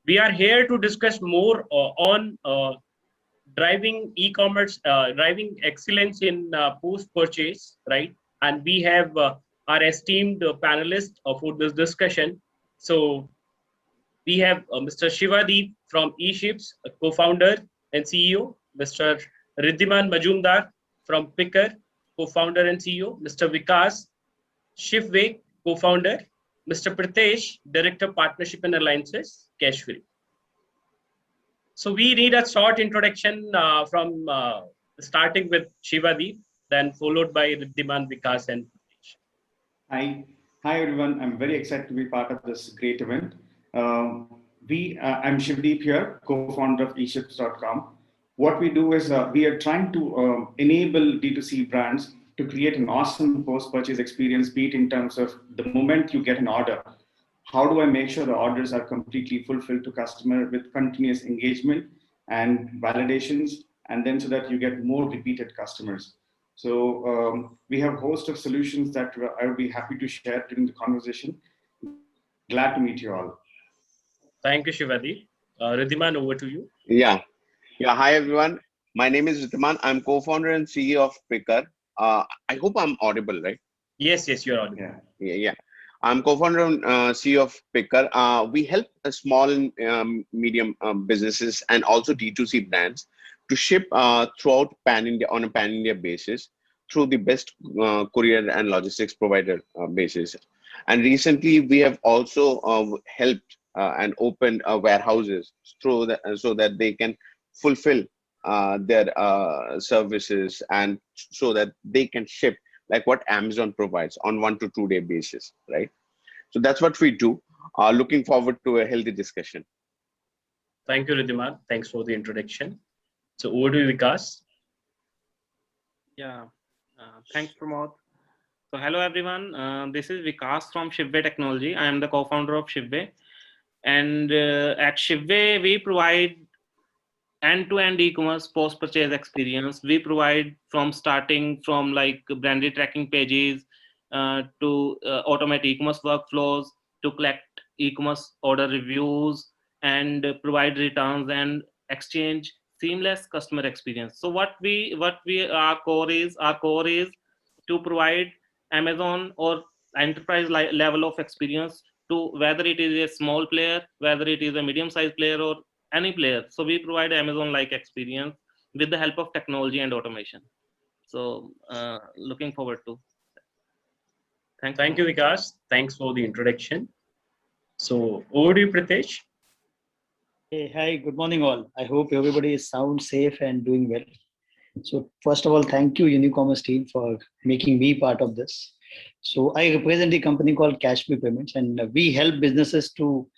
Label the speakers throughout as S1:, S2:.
S1: We are here to discuss more on driving e-commerce, driving excellence in post-purchase, right? And we have our esteemed panelists for this discussion. So we have Mr. Shivadeep from eShips, a co-founder and CEO, Mr. Rhitiman Majumder from Pickrr, co-founder and CEO, Mr. Vikas, Shipway, co-founder, Mr. Pritesh, Director Partnership and Alliances, Cashfree. So we need a short introduction from starting with Shivadeep, then followed by Rhitiman, Vikas, and Pritesh.
S2: Hi everyone. I'm very excited to be part of this great event. I'm Shivadeep here, co-founder of eShips.com. What we do is we are trying to enable D2C brands to create an awesome post-purchase experience, be it in terms of the moment you get an order. How do I make sure the orders are completely fulfilled to customer with continuous engagement and validations, and then so that you get more repeated customers. So we have a host of solutions that I will be happy to share during the conversation. Glad to meet you all.
S1: Thank you, Shivadeep. Rhitiman, over to you.
S3: Yeah. Hi, everyone. My name is Rhitiman. I'm co-founder and CEO of Pickrr. I hope I'm audible, right?
S1: Yes, you're audible.
S3: Yeah. I'm co-founder and CEO of Pickrr. We help small and medium businesses and also D2C brands to ship throughout Pan-India on a Pan-India basis through the best courier and logistics provider basis. And recently, we have also helped and opened warehouses so that they can fulfill their services, and so that they can ship like what Amazon provides on 1 to 2 day basis, right? So that's what we do. Looking forward to a healthy discussion.
S1: Thank you, Rhitiman. Thanks for the introduction. So over to you, Vikas.
S4: Yeah, thanks, Pramod. So hello, everyone. This is Vikas from Shipway Technology. I am the co-founder of Shipway. And at Shipway, we provide end-to-end e-commerce post-purchase experience. We provide starting from like branded tracking pages to automate e-commerce workflows, to collect e-commerce order reviews, and provide returns and exchange seamless customer experience. So our core is to provide Amazon or enterprise level of experience to whether it is a small player, whether it is a medium-sized player, or any player. So we provide Amazon-like experience with the help of technology and automation. So looking forward to.
S1: Thank you, Vikas. Thanks for the introduction. So over to you, Pritesh.
S5: Hey, hi, good morning all. I hope everybody is sound, safe, and doing well. So first of all, thank you Unicommerce team for making me part of this. So I represent a company called Cashfree Payments, and we help businesses to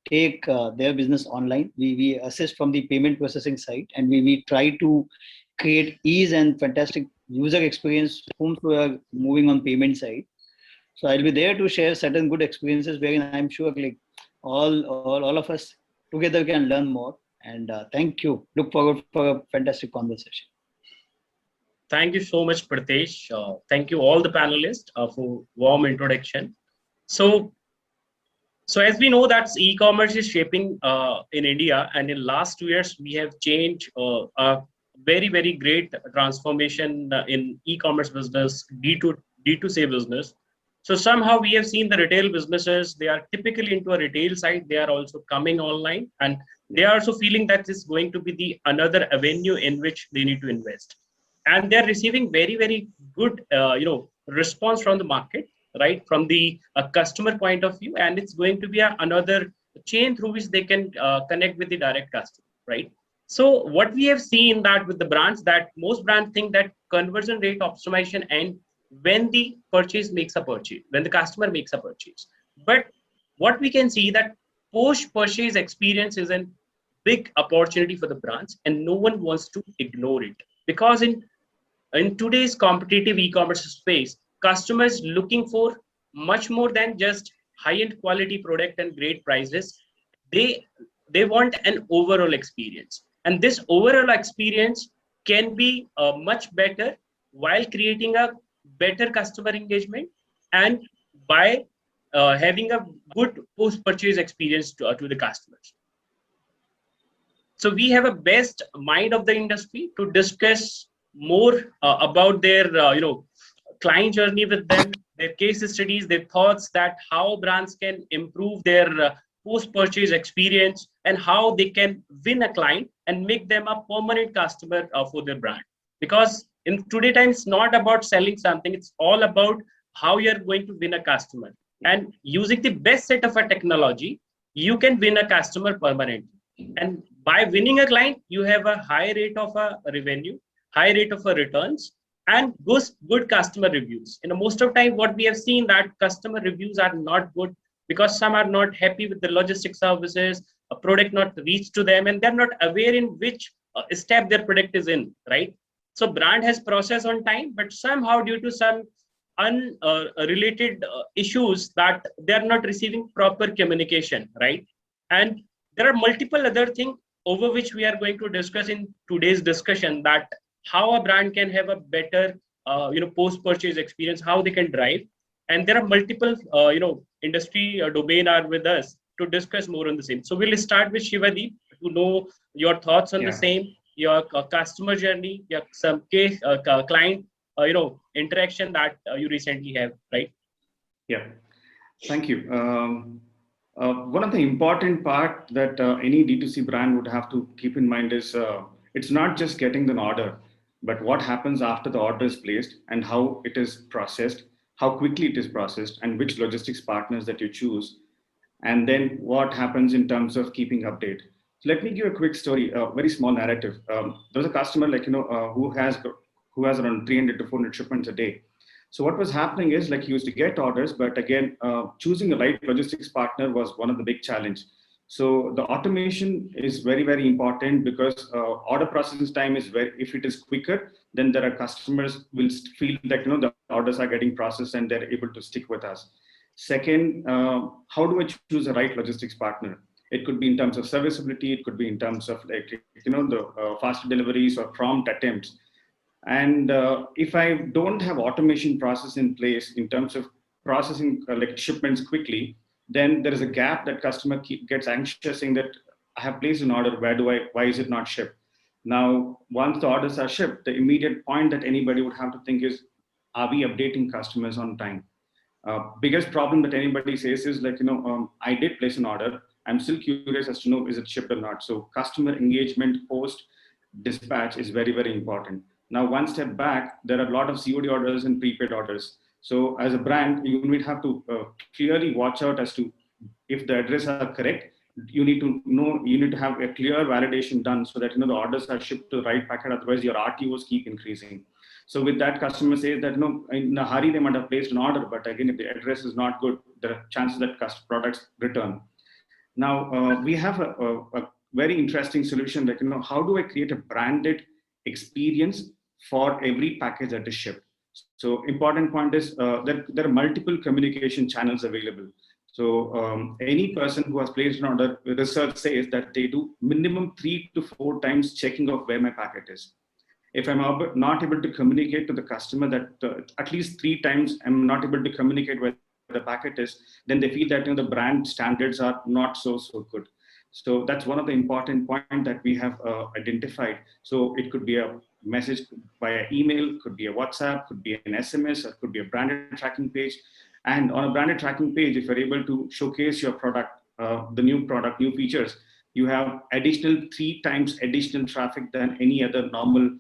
S5: take their business online. We assist from the payment processing side, and we try to create ease and fantastic user experience whom we are moving on payment side. So I'll be there to share certain good experiences wherein I'm sure like all of us together can learn more. And thank you. Look forward for a fantastic conversation.
S1: Thank you so much, Pritesh. Thank you all the panelists for warm introduction. So as we know that e-commerce is shaping in India, and in last 2 years, we have changed a very, very great transformation in e-commerce business, D2C business. So somehow we have seen the retail businesses, they are typically into a retail side. They are also coming online, and they are also feeling that this is going to be the another avenue in which they need to invest. And they're receiving very, very good, response from the market, right? From the customer point of view, and it's going to be another chain through which they can connect with the direct customer, right? So what we have seen that with the brands, that most brands think that conversion rate optimization and when the purchase makes a purchase, when the customer makes a purchase. But what we can see that post-purchase experience is a big opportunity for the brands, and no one wants to ignore it. Because in today's competitive e-commerce space, customers looking for much more than just high-end quality product and great prices. They want an overall experience. And this overall experience can be much better while creating a better customer engagement and by having a good post-purchase experience to the customers. So we have a best mind of the industry to discuss more about their client journey with them, their case studies, their thoughts, that how brands can improve their post-purchase experience and how they can win a client and make them a permanent customer for their brand. Because in today time, it's not about selling something; it's all about how you're going to win a customer. And using the best set of a technology, you can win a customer permanently. And by winning a client, you have a high rate of a revenue, high rate of a returns, and good customer reviews. Most of time, what we have seen that customer reviews are not good because some are not happy with the logistics services, a product not reached to them, and they're not aware in which step their product is in, right? So brand has process on time, but somehow due to some unrelated issues that they're not receiving proper communication, right? And there are multiple other things over which we are going to discuss in today's discussion, that how a brand can have a better post-purchase experience, how they can drive. And there are multiple industry domain are with us to discuss more on the same. So we'll start with Shivadeep to know your thoughts on the same, your customer journey, your some case client interaction that you recently have, right?
S2: Yeah, thank you. One of the important part that any D2C brand would have to keep in mind is it's not just getting an order, but what happens after the order is placed and how it is processed, how quickly it is processed, and which logistics partners that you choose, and then what happens in terms of keeping update. So let me give a quick story, a very small narrative. There was a customer who has around 300 to 400 shipments a day. So what was happening is he used to get orders, but again, choosing the right logistics partner was one of the big challenge. So the automation is very, very important because order processing time is if it is quicker, then there are customers will feel that the orders are getting processed and they're able to stick with us. Second, how do I choose the right logistics partner? It could be in terms of serviceability. It could be in terms of the faster deliveries or prompt attempts. And if I don't have automation process in place in terms of processing shipments quickly, then there is a gap that customer gets anxious saying that I have placed an order. Why is it not shipped? Now, once the orders are shipped, the immediate point that anybody would have to think is, are we updating customers on time? Biggest problem that anybody says is I did place an order. I'm still curious as to know, is it shipped or not? So customer engagement post dispatch is very, very important. Now, one step back, there are a lot of COD orders and prepaid orders. So as a brand, you will have to clearly watch out as to if the address are correct. You need to have a clear validation done so that the orders are shipped to the right packet. Otherwise, your RTOs keep increasing. So with that, customer says that in a hurry they might have placed an order, but again, if the address is not good, there are chances that products return. Now we have a very interesting solution that how do I create a branded experience for every package that is shipped? So important point is that there are multiple communication channels available. So any person who has placed an order, research says that they do minimum 3 to 4 times checking of where my packet is. If I'm not able to communicate to the customer that at least 3 times I'm not able to communicate where the packet is, then they feel that the brand standards are not so good. So that's one of the important points that we have identified. So it could be a message via email, could be a WhatsApp, could be an SMS, or could be a branded tracking page. And on a branded tracking page, if you're able to showcase your product, the new product, new features, you have additional 3 times additional traffic than any other normal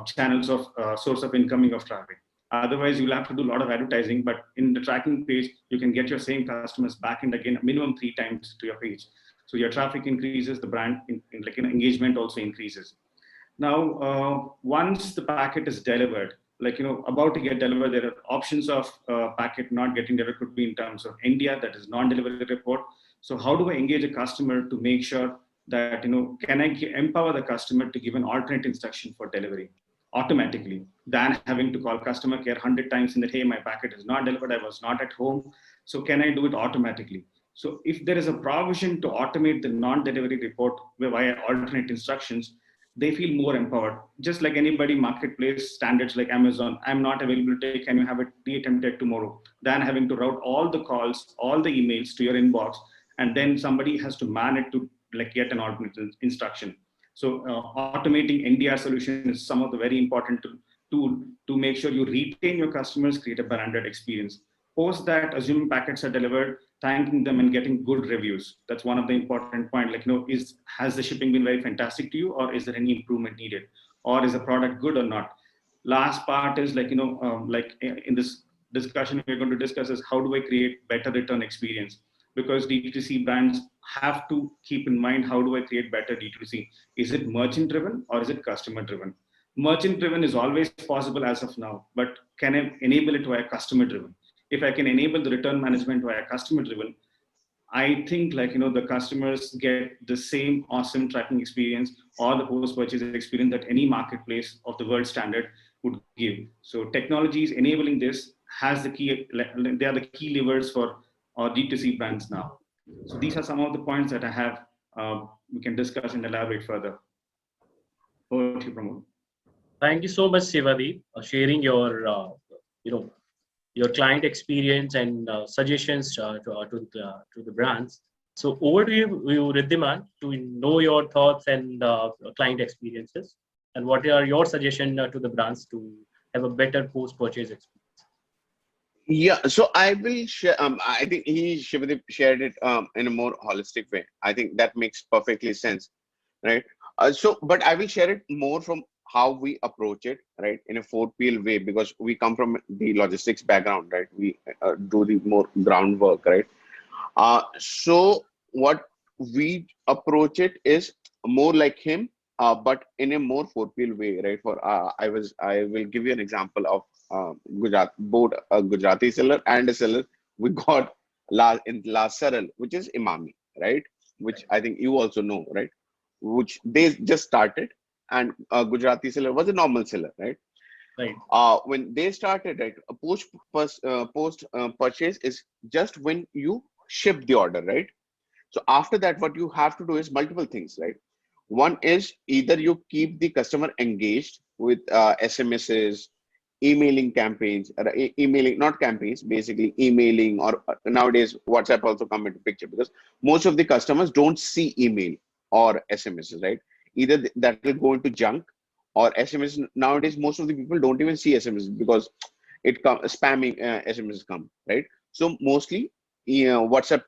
S2: channels of source of incoming of traffic. Otherwise, you'll have to do a lot of advertising, but in the tracking page, you can get your same customers back and again, minimum 3 times to your page. So your traffic increases, the brand engagement also increases. Now, once the packet is delivered, about to get delivered, there are options of packet not getting delivered. Could be in terms of India, that is non-delivery report. So how do I engage a customer to make sure that, can I empower the customer to give an alternate instruction for delivery automatically than having to call customer care 100 times in that, hey, my packet is not delivered, I was not at home. So can I do it automatically? So if there is a provision to automate the non-delivery report via alternate instructions, they feel more empowered. Just like anybody, marketplace standards like Amazon, I'm not available today, can you have it re-attempted tomorrow? Than having to route all the calls, all the emails to your inbox, and then somebody has to man it to get an alternate instruction. So automating NDR solution is some of the very important tool to make sure you retain your customers, create a branded experience. Post that, assuming packets are delivered, thanking them and getting good reviews. That's one of the important points. Like, has the shipping been very fantastic to you, or is there any improvement needed, or is the product good or not? Last part is like, like in this discussion we're going to discuss is how do I create better return experience? Because D2C brands have to keep in mind, how do I create better D2C? Is it merchant driven or is it customer driven? Merchant driven is always possible as of now, but can I enable it via customer driven? If I can enable the return management via customer driven, I think like, the customers get the same awesome tracking experience or the post-purchase experience that any marketplace of the world standard would give. So technologies enabling this has the key, they are the key levers for our D2C brands now. So these are some of the points that I have, we can discuss and elaborate further. Over to you, Pramod.
S1: Thank you so much, Shivadeep, sharing your, your client experience and suggestions to the brands. So over to you, Rhitiman, to know your thoughts and client experiences, and what are your suggestions to the brands to have a better post-purchase experience?
S3: Yeah, so I will share. I think Shivadeep shared it in a more holistic way. I think that makes perfectly sense, right? But I will share it more from how we approach it, right, in a 4PL way, because we come from the logistics background, right? We do the more groundwork, right? So what we approach it is more like him, but in a more 4PL way, right? I will give you an example of both a Gujarati seller and a seller we got last Saral, which is Imami, right? Which I think you also know, right? Which they just started, and Gujarati seller was a normal seller, right?
S1: Right.
S3: When they started, right, a post purchase is just when you ship the order, right? So after that, what you have to do is multiple things, right? One is either you keep the customer engaged with SMSs, emailing campaigns, or emailing, not campaigns, basically emailing, or nowadays WhatsApp also come into picture, because most of the customers don't see email or SMSs, right? Either that will go into junk, or SMS. Nowadays, most of the people don't even see SMS because spamming SMS come, right? So mostly, WhatsApp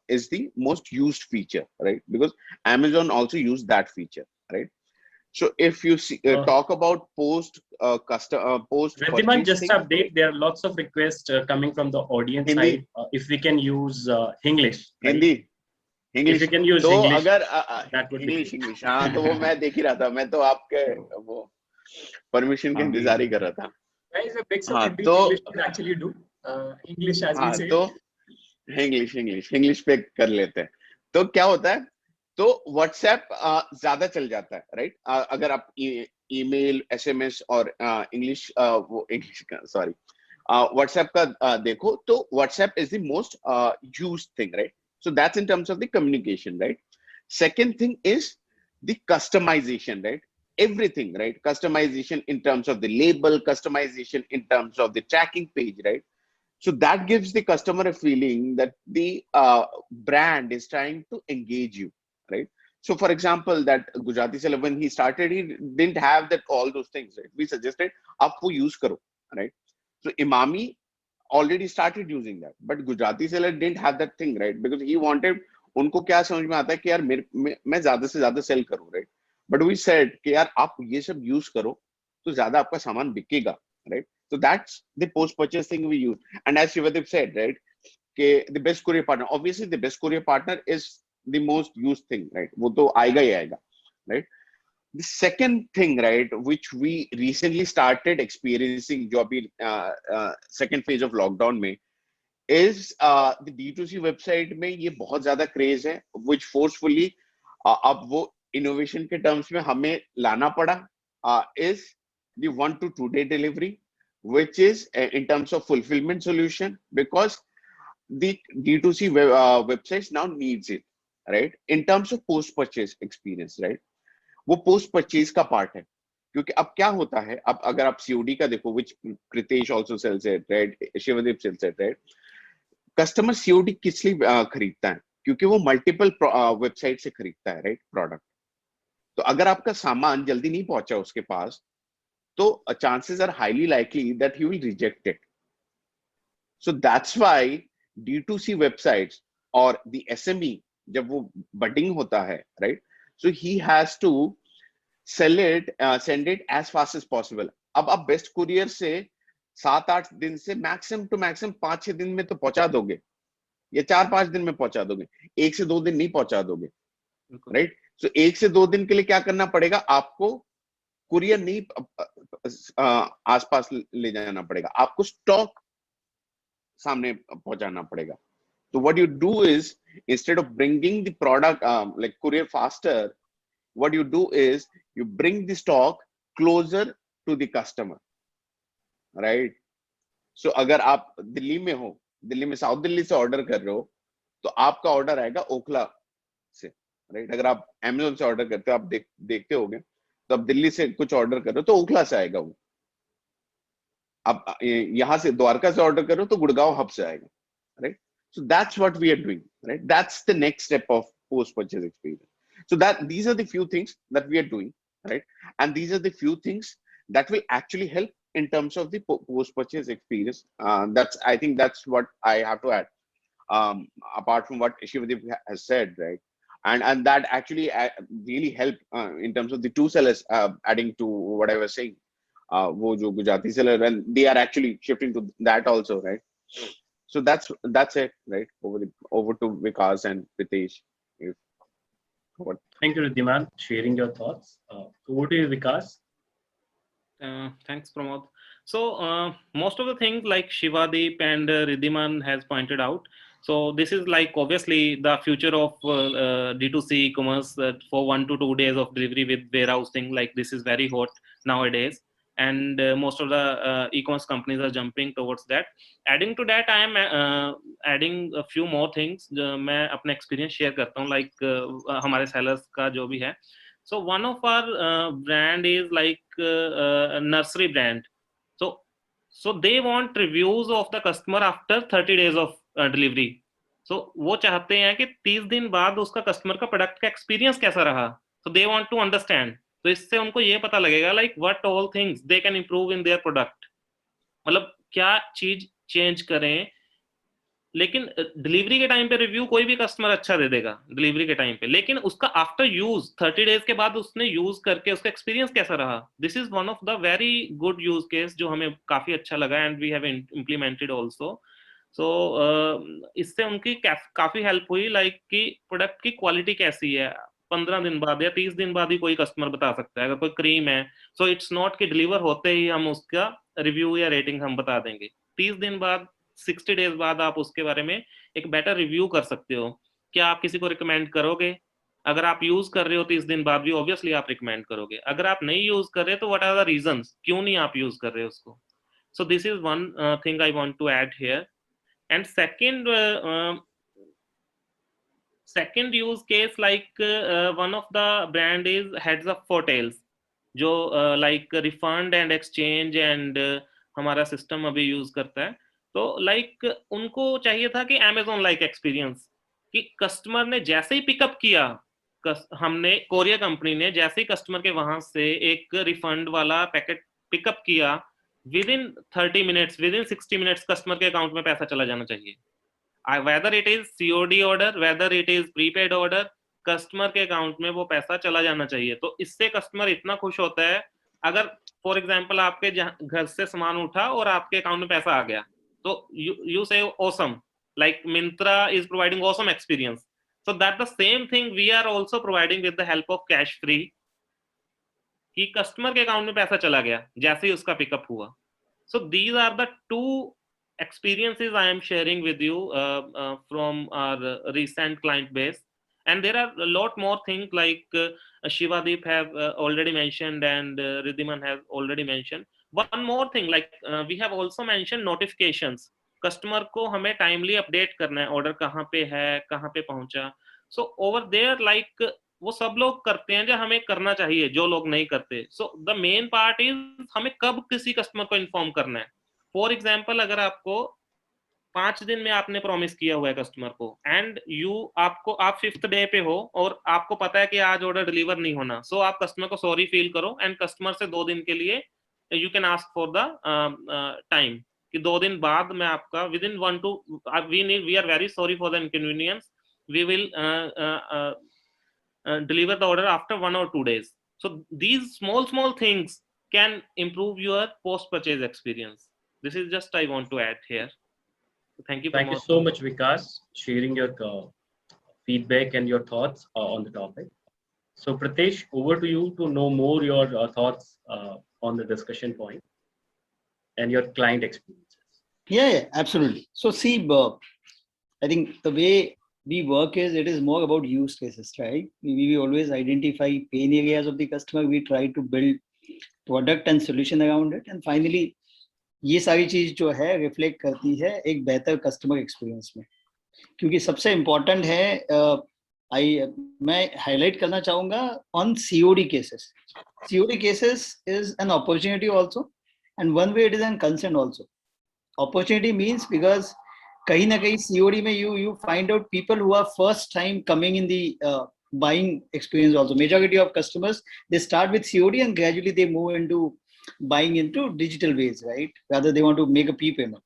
S3: is the most used feature, right? Because Amazon also use that feature, right? So if you see, talk about post
S1: Rhitiman, just update. There are lots of requests coming from the audience
S3: Hindi.
S1: side. If we can use English. Right?
S3: Hindi.
S1: If you can use
S3: तो
S1: English,
S3: अगर
S1: that would
S3: English हाँ, तो वो मैं देख ही रहा था, मैं तो आपके वो परमिशन के इंतजार ही कर रहा था.
S6: Guys, a mix of
S3: हाँ,
S6: Hindi
S3: तो
S6: and English can actually do. English as we
S3: हाँ,
S6: say.
S3: तो English पे कर लेते हैं. तो क्या होता है? तो WhatsApp ज्यादा चल जाता है, राइट? अगर आप ईमेल, SMS और इंग्लिश सॉरी WhatsApp का देखो, तो WhatsApp is the most used thing, right? So that's in terms of the communication, right? Second thing is the customization, right? Everything, right? Customization in terms of the label, customization in terms of the tracking page, right? So that gives the customer a feeling that the brand is trying to engage you, right? So for example, that Gujarati seller, when he started, he didn't have that all those things, right? We suggested, aap wo use karo, right? So Imami already started using that, but Gujarati seller didn't have that thing, right? Because he wanted, उनको क्या समझ में आता है कि यार मैं ज़्यादा से ज़्यादा sell करूँ, right? But we said कि यार आप ये सब use करो तो ज़्यादा आपका सामान बिकेगा, right? So that's the post-purchase thing we use. And as Shivadeep said, right, the best courier partner, obviously the best courier partner is the most used thing, right? वो तो आएगा ही आएगा, right? The second thing, right, which we recently started experiencing, जो अभी second phase of lockdown में, is the D2C website में ये बहुत ज़्यादा craze है, which forcefully अब वो innovation के terms में हमें लाना पड़ा, is the 1 to 2 day delivery, which is in terms of fulfillment solution, because the D2C websites now needs it, right? In terms of post-purchase experience, right? वो post purchase का part है, क्योंकि अब क्या होता है, अब अगर आप सीओडी का देखो, which Pritesh also sells it, right? Shivadeep sells it, right? Customer COD किस लिए खरीदता है? क्योंकि वो मल्टीपल वेबसाइट से खरीदता है, राइट? प्रोडक्ट. तो अगर आपका सामान जल्दी नहीं पहुंचा उसके पास, तो chances are highly likely that he will reject it. So that's why D2C websites or the SME, जब वो budding होता है, right? So he has to sell it, send it as fast as possible. अब आप best courier से 7-8 दिन से maximum to maximum 5-6 दिन में तो पहुंचा दोगे, या 4-5 दिन में पहुंचा दोगे, 1 से 2 दिन नहीं पहुंचा दोगे, राइट? सो 1 से 2 दिन के लिए क्या करना पड़ेगा आपको? कुरियर नहीं आसपास ले जाना पड़ेगा, आपको स्टॉक सामने पहुंचाना पड़ेगा. So what you do is, instead of bringing the product like courier faster, what you do is you bring the stock closer to the customer, right? So अगर आप दिल्ली में हो, दिल्ली में साउथ दिल्ली से ऑर्डर कर रहे हो, तो आपका ऑर्डर आएगा ओखला से, राइट? अगर आप अमेज़न से ऑर्डर करते हो, आप देखते होगे, तो आप दिल्ली से कुछ ऑर्डर कर रहे हो तो ओखला से आएगा वो. आप यहाँ से द्वारका से ऑर्डर कर रहे हो तो गुड़गांव हब से आएगा, right? So that's what we are doing, right? That's the next step of post-purchase experience. So these are the few things that we are doing, right? And these are the few things that will actually help in terms of the post-purchase experience. I think that's what I have to add. Apart from what Shivadeep has said, right? And that actually really helped in terms of the two sellers adding to what I was saying. वो जो Gujarati seller, and they are actually shifting to that also, right? So that's it, right? Over to Vikas and Pritesh.
S1: Thank you, Rhitiman, sharing your thoughts. Over to you, Vikas.
S4: Thanks, Pramod. So most of the things like Shivadeep and Rhitiman has pointed out. So this is like obviously the future of D2C e-commerce for 1 to 2 days of delivery with warehousing. Like this is very hot nowadays. And most of the e-commerce companies are jumping towards that. Adding to that, I am adding a few more things. मैं अपना experience share करता हूँ, like हमारे sellers का जो भी है. So one of our brand is like nursery brand. So they want reviews of the customer after 30 days of delivery. So वो चाहते हैं कि 30 दिन बाद उसका customer का product का experience कैसा रहा. So they want to understand. तो इससे उनको ये पता लगेगा like what all things they can improve in their product. मतलब क्या चीज चेंज करें. लेकिन डिलीवरी के टाइम पे रिव्यू कोई भी कस्टमर अच्छा दे देगा डिलीवरी के टाइम पे, लेकिन उसका आफ्टर यूज 30 डेज के बाद उसने यूज करके उसका एक्सपीरियंस कैसा रहा. This is one of the very good use case जो हमें काफी अच्छा लगा and we have implemented also. So इससे उनकी काफी हेल्प हुई, लाइक कि प्रोडक्ट की क्वालिटी कैसी है 15 दिन बाद या 30 दिन बाद ही कोई कस्टमर बता सकता है. अगर कोई क्रीम है, सो इट्स नॉट कि डिलीवर होते ही हम उसका रिव्यू या रेटिंग हम बता देंगे. 30 दिन बाद 60 डेज बाद आप उसके बारे में एक बेटर रिव्यू कर सकते हो. क्या आप किसी को रिकमेंड करोगे? अगर आप यूज कर रहे हो 30 दिन बाद भी ऑब्वियसली आप रिकमेंड करोगे. अगर आप नहीं यूज कर रहे तो व्हाट आर द रीजंस, क्यों नहीं आप यूज कर रहे हो उसको. So this is one thing I want to add here. And second use case, like one of the brand is heads up for tails, जो like refund and exchange and हमारा system अभी use करता है. तो like उनको चाहिए था कि Amazon लाइक एक्सपीरियंस, कि कस्टमर ने जैसे ही पिकअप किया, हमने कोरियर कंपनी ने जैसे ही कस्टमर के वहां से एक रिफंड वाला पैकेट पिकअप किया, with in 30 minutes, with in 60 minutes customer के अकाउंट में पैसा चला जाना चाहिए. Whether it is COD order, whether it is prepaid order, customer के अकाउंट में वो पैसा चला जाना चाहिए. तो इससे कस्टमर इतना खुश होता है. अगर फॉर एग्जाम्पल आपके घर से सामान उठा और आपके अकाउंट में पैसा आ गया, so you say awesome, like Myntra is providing awesome experience. So that the same thing we are also providing with the help of Cashfree, कि कस्टमर के अकाउंट में पैसा चला गया जैसे ही उसका पिकअप हुआ. So these are the two experiences I am sharing with you from our recent client base. And there are a lot more things like Shivadeep have already mentioned and Rhitiman has already mentioned. One more thing, like we have also mentioned notifications. Customer को हमें timely update करना है, order कहाँ पे है, कहाँ पे पहुंचा. सो ओवर देयर लाइक वो सब लोग करते हैं जो हमें करना चाहिए, जो लोग नहीं करते. So the main part is हमें कब किसी कस्टमर को इन्फॉर्म करना है. फॉर एग्जाम्पल अगर आपको 5 दिन में आपने प्रॉमिस किया हुआ है कस्टमर को, एंड आप 5th डे पे हो और आपको पता है कि आज ऑर्डर डिलीवर नहीं होना, सो आप कस्टमर को सॉरी फील करो एंड कस्टमर से 2 दिन के लिए you can ask for the time कि 2 दिन बाद मैं आपका within 1 to we are very sorry for the inconvenience, we will deliver the order after 1 or 2 days. So these small things can improve your post purchase experience. This is just I want to add here. Thank you.
S1: Thank you so much, Vikas, sharing your feedback and your thoughts on the topic. So Pritesh, over to you to know more your thoughts on the discussion point and your client experiences.
S5: Yeah, absolutely. So see, I think the way we work is, it is more about use cases, right? We always identify pain areas of the customer. We try to build product and solution around it, and finally ये सारी चीज जो है reflect करती है एक बेहतर customer experience में, क्योंकि सबसे इम्पोर्टेंट है मैं हाईलाइट करना चाहूंगा on COD cases. COD cases is an opportunity also, and one way it is an concern also. Opportunity means because कहीं ना कहीं सीओडी में you find out people who are first time coming in the buying experience also. Majority of customers, they start with COD and gradually they move into buying into digital ways, right? Rather they want to make a prepayment.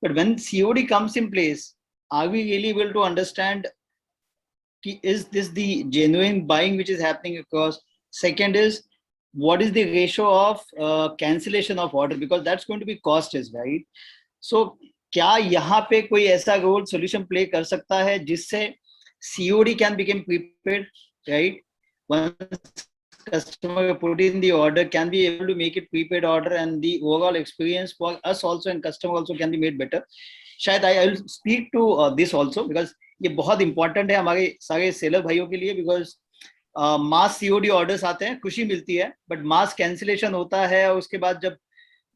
S5: But when COD comes in place, are we really able to understand is this the genuine buying which is happening across? Second is, what is the ratio of cancellation of order, because that's going to be cost is, right? So क्या यहाँ पे कोई ऐसा role solution play कर सकता है जिससे COD can become prepaid, right? Once customer put in the order, can be able to make it prepaid order, and the overall experience for us also and customer also can be made better. शायद I will speak to this also, because ये बहुत important है हमारे सारे seller भाइयों के लिए, because mass COD orders आते हैं, खुशी मिलती है, but मास कैंसिलेशन होता है, और उसके बाद जब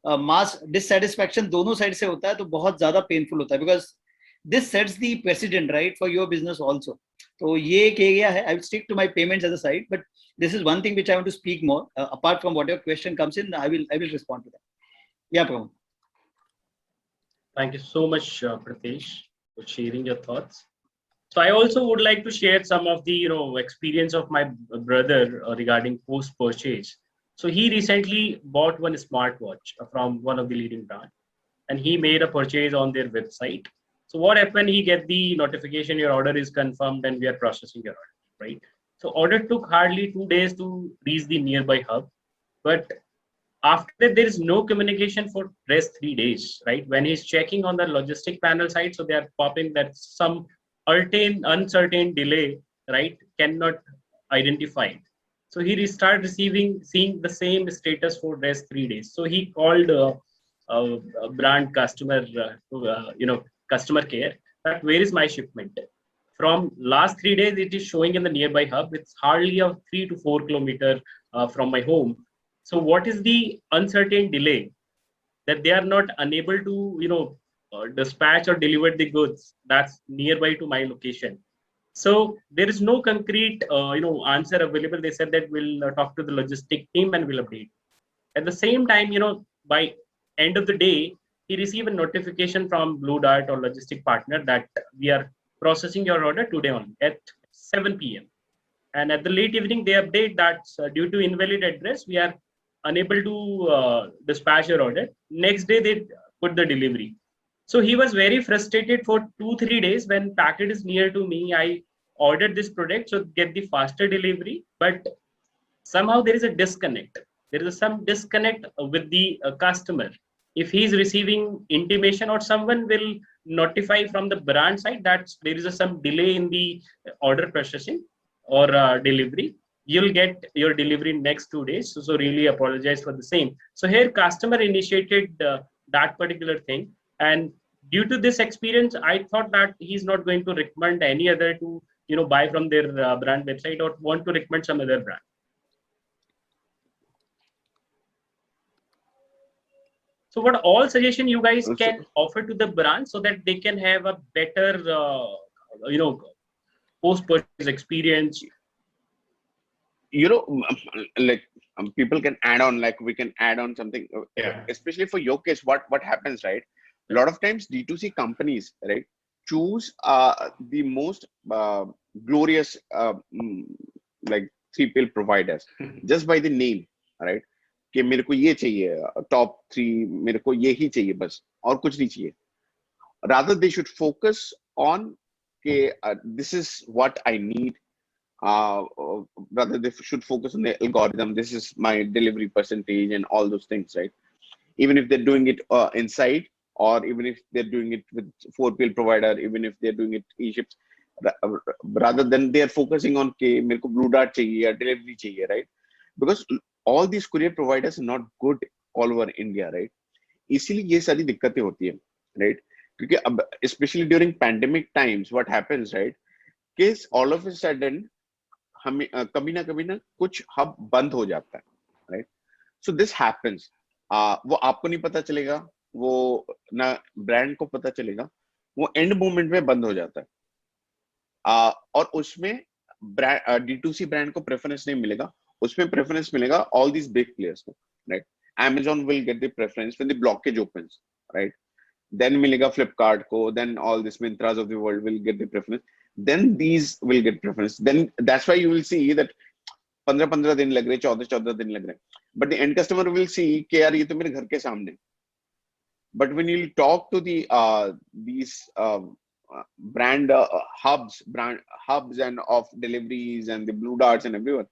S5: मास डिससेटिस्फैक्शन दोनों साइड से होता है तो बहुत ज्यादा पेनफुल होता है, because this sets the president, right, for your business also. तो ये एक एरिया है. I will stick to my payments as a side, but this is one thing which I want to speak more. Apart from what your question comes in, I will respond to that. Yeah Pramod.
S1: Thank you so much, Pritesh, for sharing your thoughts. So I also would like to share some of the experience of my brother regarding post purchase. So he recently bought one smartwatch from one of the leading brands, and he made a purchase on their website. So what happened? He get the notification, your order is confirmed and we are processing your order, right? So order took hardly 2 days to reach the nearby hub, but after that there is no communication for rest 3 days, right? When he's checking on the logistic panel side, so they are popping that some uncertain delay, right, cannot identify it. So he started seeing the same status for rest 3 days. So he called a brand customer, customer care, that where is my shipment? From last 3 days, it is showing in the nearby hub. It's hardly a 3 to 4 kilometer from my home. So what is the uncertain delay that they are not unable to, dispatch or deliver the goods that's nearby to my location? So there is no concrete, answer available. They said that we'll talk to the logistic team and we'll update. At the same time, by end of the day, he received a notification from Blue Dart or logistic partner that we are processing your order today on at 7 p.m. And at the late evening, they update that due to invalid address, we are unable to dispatch your order. Next day, they put the delivery. So he was very frustrated for 2-3 days. When packet is near to me, I ordered this product, so get the faster delivery, but somehow there is a disconnect. There is some disconnect with the customer. If he is receiving intimation or someone will notify from the brand side that there is some delay in the order processing or delivery, you'll get your delivery next 2 days. So really apologize for the same. So here customer initiated that particular thing, and due to this experience, I thought that he's not going to recommend any other to buy from their brand website or want to recommend some other brand. So what all suggestion you guys can offer to the brand so that they can have a better, post-purchase experience?
S3: Like people can add on, like we can add on something, especially for your case, what happens, right? A lot of times D2C companies, right, choose the most glorious like 3PL providers just by the name, right? कि मेरे को ये चाहिए top 3, मेरे को ये ही चाहिए बस और कुछ नहीं चाहिए. Rather they should focus on कि this is what I need. Rather they should focus on the algorithm. This is my delivery percentage and all those things, right? Even if they're doing it inside, or even if they're doing it with 4PL provider, even if they're doing it e-ships, rather than they're focusing on के मेरे को blue dart चाहिए या delivery चाहिए, right? Because all these courier providers are not good all over India, right? इसीलिए ये सारी दिक्कतें होती है, right? क्योंकि अब especially during pandemic times, what happens, right? कि all of a sudden हमें कभी ना कुछ hub बंद हो जाता है, right? So this happens. वो आपको नहीं पता चलेगा, वो ना ब्रांड को पता चलेगा, वो एंड मोमेंट में बंद हो जाता है. और उसमें D2C ब्रांड को प्रेफरेंस नहीं मिलेगा, उसमें प्रेफरेंस मिलेगा all these big players को, right? Amazon will get the preference when the blockage opens, right? Then मिलेगा Flipkart को, then all these Mintras of the world will get the preference. Then these will get preference. Then that's why you will see that 15 दिन लग रहे, 14 दिन लग रहे. But the end customer will see कि यार ये तो मेरे घर के सामने. But when you talk to the these brand hubs and of deliveries and the blue darts and everyone,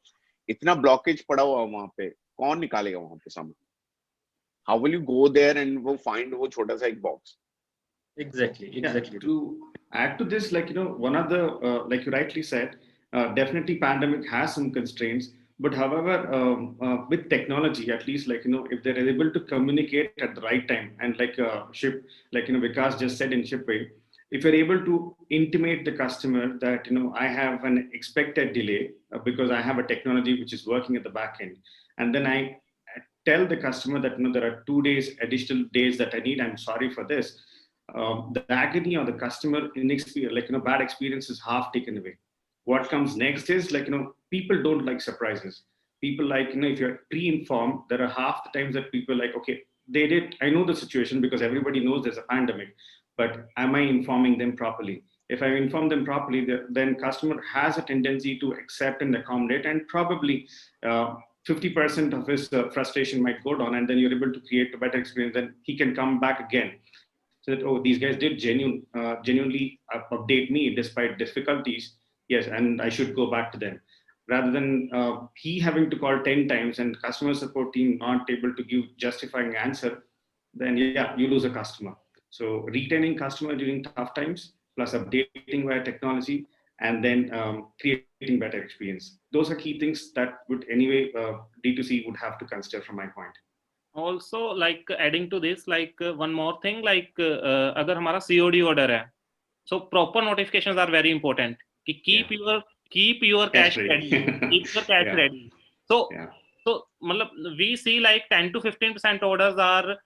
S3: इतना blockage पड़ा हुआ वहाँ पे, कौन निकालेगा वहाँ पे सामान? How will you go there and वो find वो छोटा सा एक box?
S1: Exactly.
S2: Yeah, to add to this, like, one of the, like you rightly said, definitely pandemic has some constraints, but however, with technology, at least, like, if they're able to communicate at the right time, and like Vikas just said in Shipway, if you're able to intimate the customer that, I have an expected delay because I have a technology which is working at the back end, and then I tell the customer that, there are 2 days, additional days that I need, I'm sorry for this. The agony or the customer inexperience, like, bad experience is half taken away. What comes next is, like, people don't like surprises. People like, if you're pre-informed, there are half the times that people like, okay, I know the situation because everybody knows there's a pandemic, but am I informing them properly? If I inform them properly, then customer has a tendency to accept and accommodate, and probably 50% of his frustration might go down, and then you're able to create a better experience. Then he can come back again. So that, oh, these guys did genuinely update me despite difficulties. Yes, and I should go back to them. Rather than he having to call 10 times and customer support team not able to give justifying answer, then yeah, you lose a customer. So retaining customer during tough times, plus updating via technology, and then creating better experience. Those are key things that would anyway D2C would have to consider from my point.
S4: Also, like adding to this, like one more thing, like अगर हमारा COD order है, so proper notifications are very important. Keep your cash ready. Keep your cash ready. So we see like 10 to 15% orders are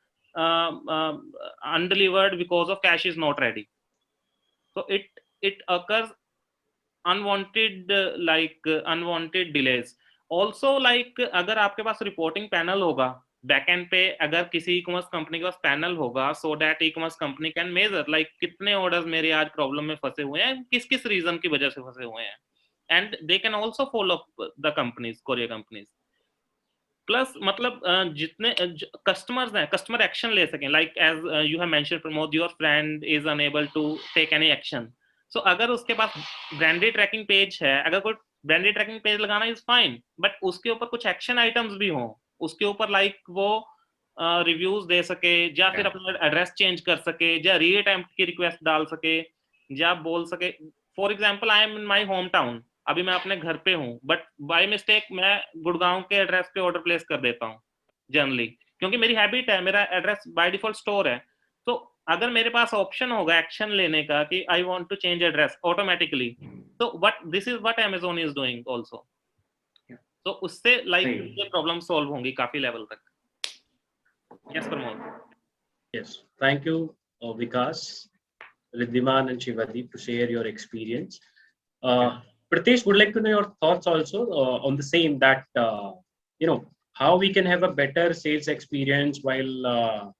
S4: undelivered because of cash is not ready. So it occurs unwanted unwanted delays. Also, like अगर आपके पास reporting panel होगा backend पे, अगर किसी e-commerce company के पास panel होगा, so that e-commerce company can measure like कितने ऑर्डर्स मेरे आज प्रॉब्लम में फंसे हुए हैं, किस रीजन की वजह से फंसे हुए हैं, and they can also follow up the companies, courier companies. Plus मतलब जितने कस्टमर्स हैं, कस्टमर एक्शन ले सकें, like as you have mentioned Pramod, your friend is unable to take any action. So अगर उसके पास ब्रांडेड ट्रैकिंग पेज है, अगर कोई ब्रांडेड ट्रैकिंग पेज लगाना इज फाइन, बट उसके ऊपर कुछ एक्शन आइटम्स भी हों, उसके ऊपर लाइक वो रिव्यूज दे सके, या फिर अपना एड्रेस चेंज कर सके, या रीअटेम्प्ट की रिक्वेस्ट डाल सके, या बोल सके for example I am in my home town, अभी मैं अपने घर पे हूँ, बट बाय मिस्टेक मैं गुड़गांव के एड्रेस पे ऑर्डर प्लेस कर देता हूँ जनरली, क्योंकि मेरी हैबिट है, मेरा एड्रेस बाय डिफॉल्ट स्टोर है. तो अगर मेरे पास ऑप्शन होगा एक्शन लेने का कि I want to change address automatically, तो what this is what Amazon is doing also. तो उससे लाइक ये प्रॉब्लम सॉल्व होंगी काफी लेवल तक. Yes Pramod.
S1: Yes, thank you Vikas, Rhitiman and Shivadeep to share your experience. Pritesh, would like to know your thoughts also on the same, that how we can have a better sales experience while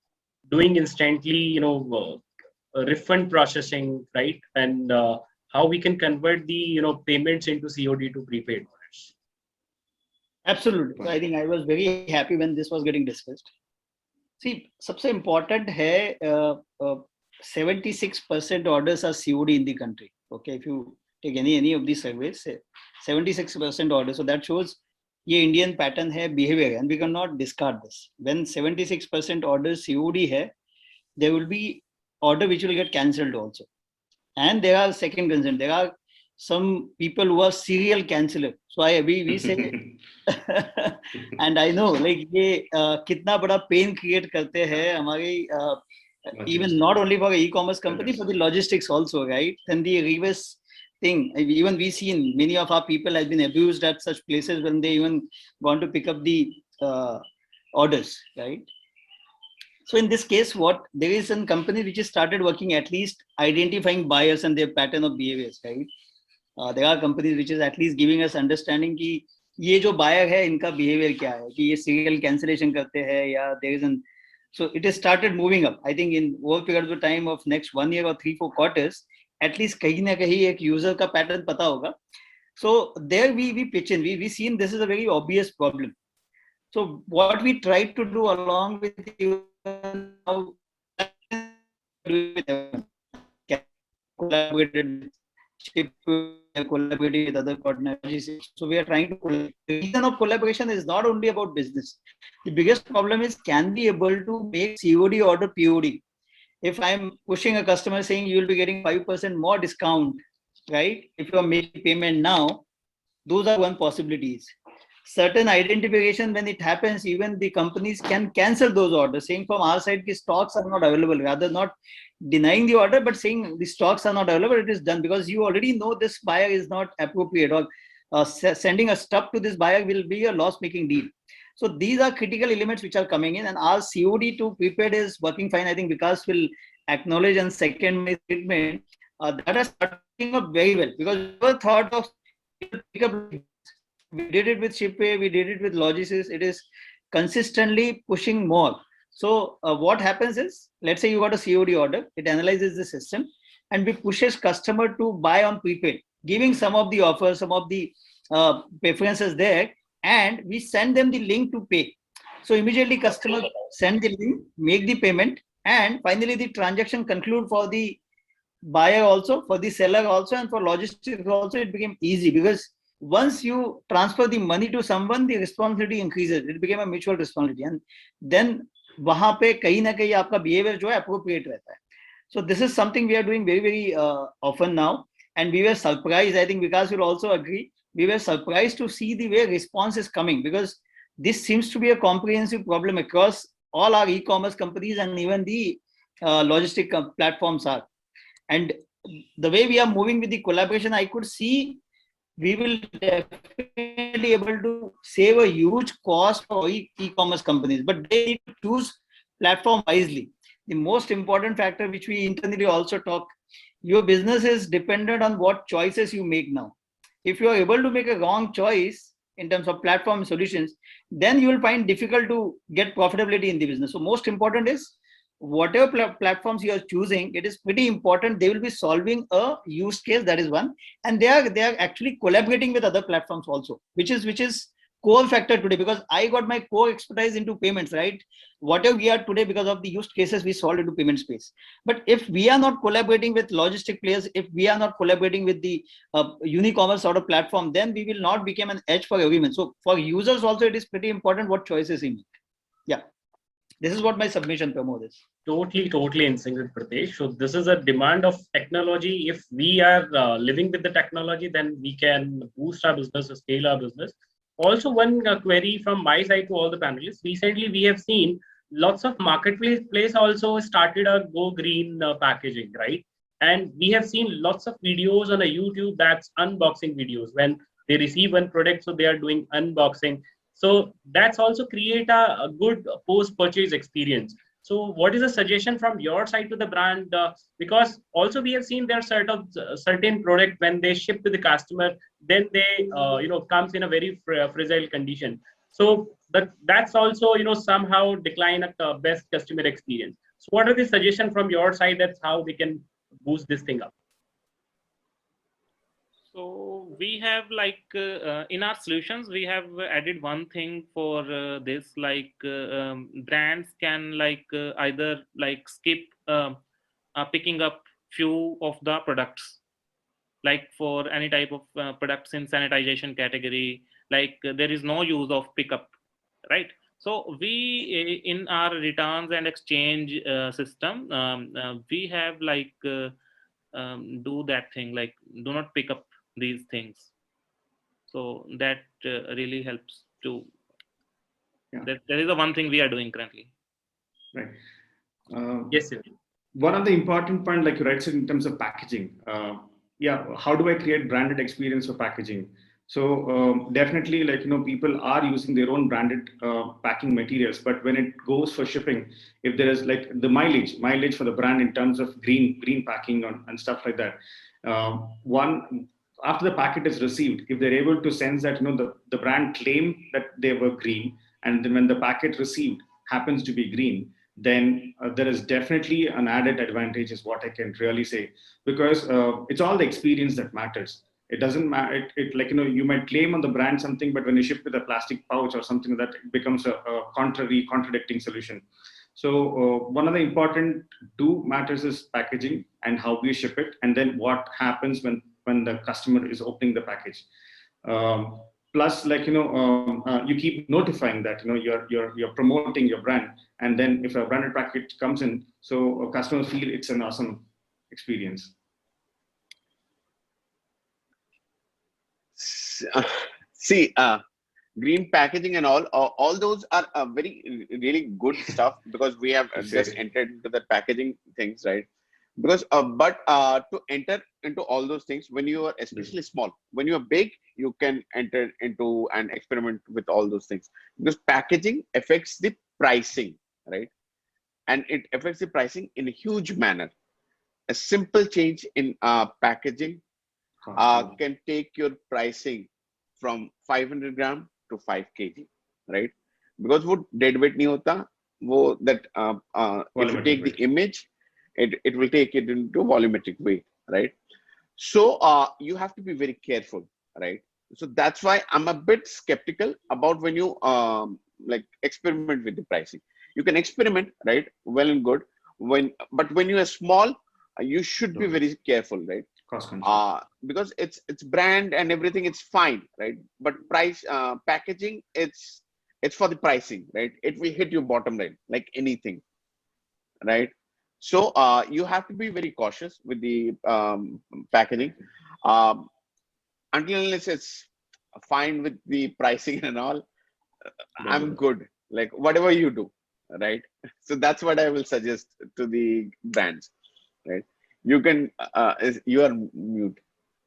S1: doing instantly, refund processing, right? And how we can convert the payments into COD to prepaid orders.
S5: Absolutely. So I think I was very happy when this was getting discussed. See, सबसे important है 76% orders are COD in the country. Okay, if you take any of these surveys, 76% orders. So that shows ये Indian pattern है, behavior, and we cannot discard this. When 76% orders COD है, there will be order which will get cancelled also. And there are second concern. There are some people who are serial canceller. So we say, and I know like ये कितना बड़ा pain create करते हैं हमारी even not only for e-commerce company, for the logistics also, right? And the reverse thing, even we seen many of our people have been abused at such places when they even want to pick up the orders, right? So in this case, there is a company which has started working at least identifying buyers and their pattern of behaviors, right? There are companies which is at least giving us understanding कि ये जो buyer है इनका behavior क्या है, कि ये serial cancellation करते हैं या there is an, so it has started moving up. I think in over period of time of next 1 year or 3-4 quarters, at least कहीं ना कहीं एक user का pattern पता होगा. So there we pitch in. We seen this is a very obvious problem. So what we try to do along with you now, collaborated with Shipway, collaborating with other partners. So we are trying to collaborate. The reason of collaboration is not only about business. The biggest problem is, can we able to make COD order POD? If I'm pushing a customer saying you will be getting 5% more discount, right? If you are making payment now, those are one possibilities. Certain identification, when it happens, even the companies can cancel those orders, saying from our side the stocks are not available, rather not denying the order but saying the stocks are not available. It is done because you already know this buyer is not appropriate, or sending a stuff to this buyer will be a loss making deal. So these are critical elements which are coming in, and our COD to prepaid is working fine. I think Vikas will acknowledge and second my statement that is starting up very well, because we never thought of pick up. We did it with Shipway, we did it with Logistics. It is consistently pushing more. So what happens is, let's say you got a COD order, it analyzes the system and we pushes customer to buy on prepaid, giving some of the offers, some of the preferences there, and we send them the link to pay. So immediately customer send the link, make the payment, and finally the transaction conclude for the buyer also, for the seller also, and for logistics also. It became easy because once you transfer the money to someone, the responsibility increases. It became a mutual responsibility, and then वहाँ पे कहीं ना कहीं आपका behavior जो है appropriate रहता है. So this is something we are doing very, very often now, and we were surprised. I think Vikas will also agree. We were surprised to see the way response is coming, because this seems to be a comprehensive problem across all our e-commerce companies and even the logistic platforms are. And the way we are moving with the collaboration, I could see we will definitely able to save a huge cost for e-commerce companies, but they need to choose platform wisely. The most important factor which we internally also talk, your business is dependent on what choices you make now. If you are able to make a wrong choice in terms of platform solutions, then you will find difficult to get profitability in the business. So most important is, whatever platforms you are choosing, it is pretty important they will be solving a use case. That is one, and they are actually collaborating with other platforms also, which is core factor today, because I got my core expertise into payments, right? Whatever we are today because of the use cases we solved into payment space. But if we are not collaborating with logistic players, if we are not collaborating with the Unicommerce sort of platform, then we will not become an edge for everyone. So for users also, it is pretty important what choices we make. Yeah. This is what my submission, Pramod, is.
S1: Totally in sync with Pritesh. So this is a demand of technology. If we are living with the technology, then we can boost our business, scale our business. Also, one query from my side to all the panelists. Recently, we have seen lots of marketplace also started a go green packaging, right? And we have seen lots of videos on a YouTube that's unboxing videos. When they receive one product, so they are doing unboxing. So that's also create a good post-purchase experience. So what is a suggestion from your side to the brand? Because also we have seen there are certain product when they ship to the customer, then they comes in a very fragile condition. So that's also somehow decline a best customer experience. So what are the suggestions from your side? That's how we can boost this thing up.
S4: So we have in our solutions, we have added one thing for this, brands can either skip picking up few of the products, like for any type of products in sanitization category, there is no use of pickup, right? So we in our returns and exchange system, we have do that thing, do not pick up these things. So that really helps to.
S2: Yeah.
S4: That is the one thing we are doing currently.
S2: Right.
S1: Yes, sir.
S2: One of the important point, like you said, in terms of packaging. How do I create branded experience for packaging? So definitely, people are using their own branded packing materials, but when it goes for shipping, if there is like the mileage for the brand in terms of green packing and stuff like that, one, after the packet is received, if they're able to sense that the brand claim that they were green, and then when the packet received happens to be green, then there is definitely an added advantage, is what I can really say, because it's all the experience that matters. It doesn't matter. You might claim on the brand something, but when you ship with a plastic pouch or something, that it becomes a contradicting solution. So one of the important matters is packaging and how we ship it, and then what happens when the customer is opening the package. Plus, you keep notifying that you're promoting your brand, and then if a branded package comes in, so customers feel it's an awesome experience.
S3: See, green packaging and all those are very really good stuff, because we have just entered into the packaging things, right? Because but to enter into all those things, when you are especially small, when you are big, you can enter into and experiment with all those things, because packaging affects the pricing, right? And it affects the pricing in a huge manner. A simple change in packaging can take your pricing from 500 gram to 5 kg, right? Because वो dead weight नहीं होता, वो that if you take the image, it will take it into volumetric weight, right? So you have to be very careful, right? So that's why I'm a bit skeptical about when you experiment with the pricing. You can experiment, right? Well and good. But when you are small, you should be very careful, right? Because it's brand and everything, it's fine, right? But price packaging, it's for the pricing, right? It will hit your bottom line like anything, right? So you have to be very cautious with the packaging. Until unless it's fine with the pricing and all, I'm good. Like whatever you do, right? So that's what I will suggest to the brands, right? You can you are mute.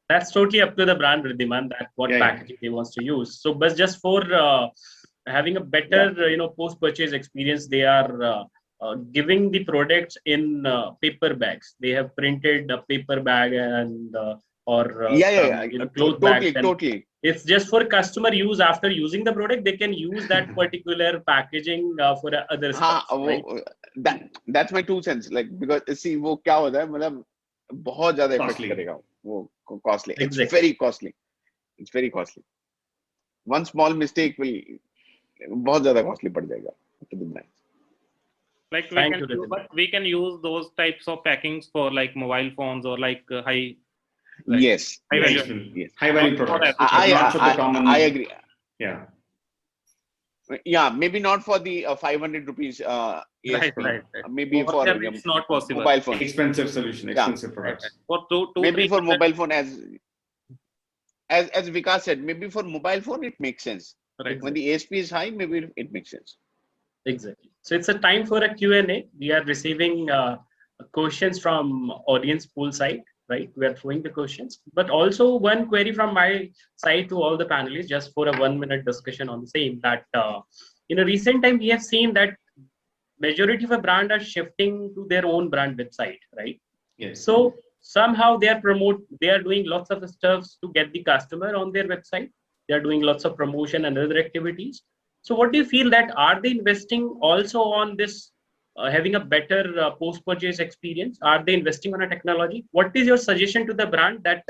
S1: That's totally up to the brand, Rhitiman, that what packaging they wants to use. So, but just for having a better, post-purchase experience, they are giving the products in paper bags. They have printed a paper bag and cloth bags.
S3: Totally.
S1: It's just for customer use. After using the product, they can use that particular packaging for other stuff. Right?
S3: That's my 2 cents. Like, because see, वो क्या होता है, मतलब बहुत ज़्यादा effect करेगा, वो costly. It's very costly. It's very costly. One small mistake will बहुत ज़्यादा costly पड़ जाएगा to the brands.
S4: Like we can use those types of packings for like mobile phones or like high.
S3: Yes.
S2: High value products.
S3: I agree.
S2: Yeah.
S3: Yeah, maybe not for the 500 rupees
S4: right.
S3: Maybe for
S4: it's not possible.
S3: Mobile phone.
S2: Expensive solution, expensive products.
S4: For
S3: maybe for mobile phone, as Vikas said, maybe for mobile phone it makes sense.
S4: Right.
S3: When the ASP is high, maybe it makes sense.
S1: Exactly. So it's a time for a Q&A. We are receiving questions from audience pool side, right? We are throwing the questions, but also one query from my side to all the panelists, just for a 1-minute discussion on the same, that in a recent time, we have seen that majority of a brand are shifting to their own brand website, right?
S2: Yes.
S1: So somehow they are doing lots of stuff to get the customer on their website. They are doing lots of promotion and other activities. So what do you feel, that are they investing also on this having a better post-purchase experience? Are they investing on a technology? What is your suggestion to the brand that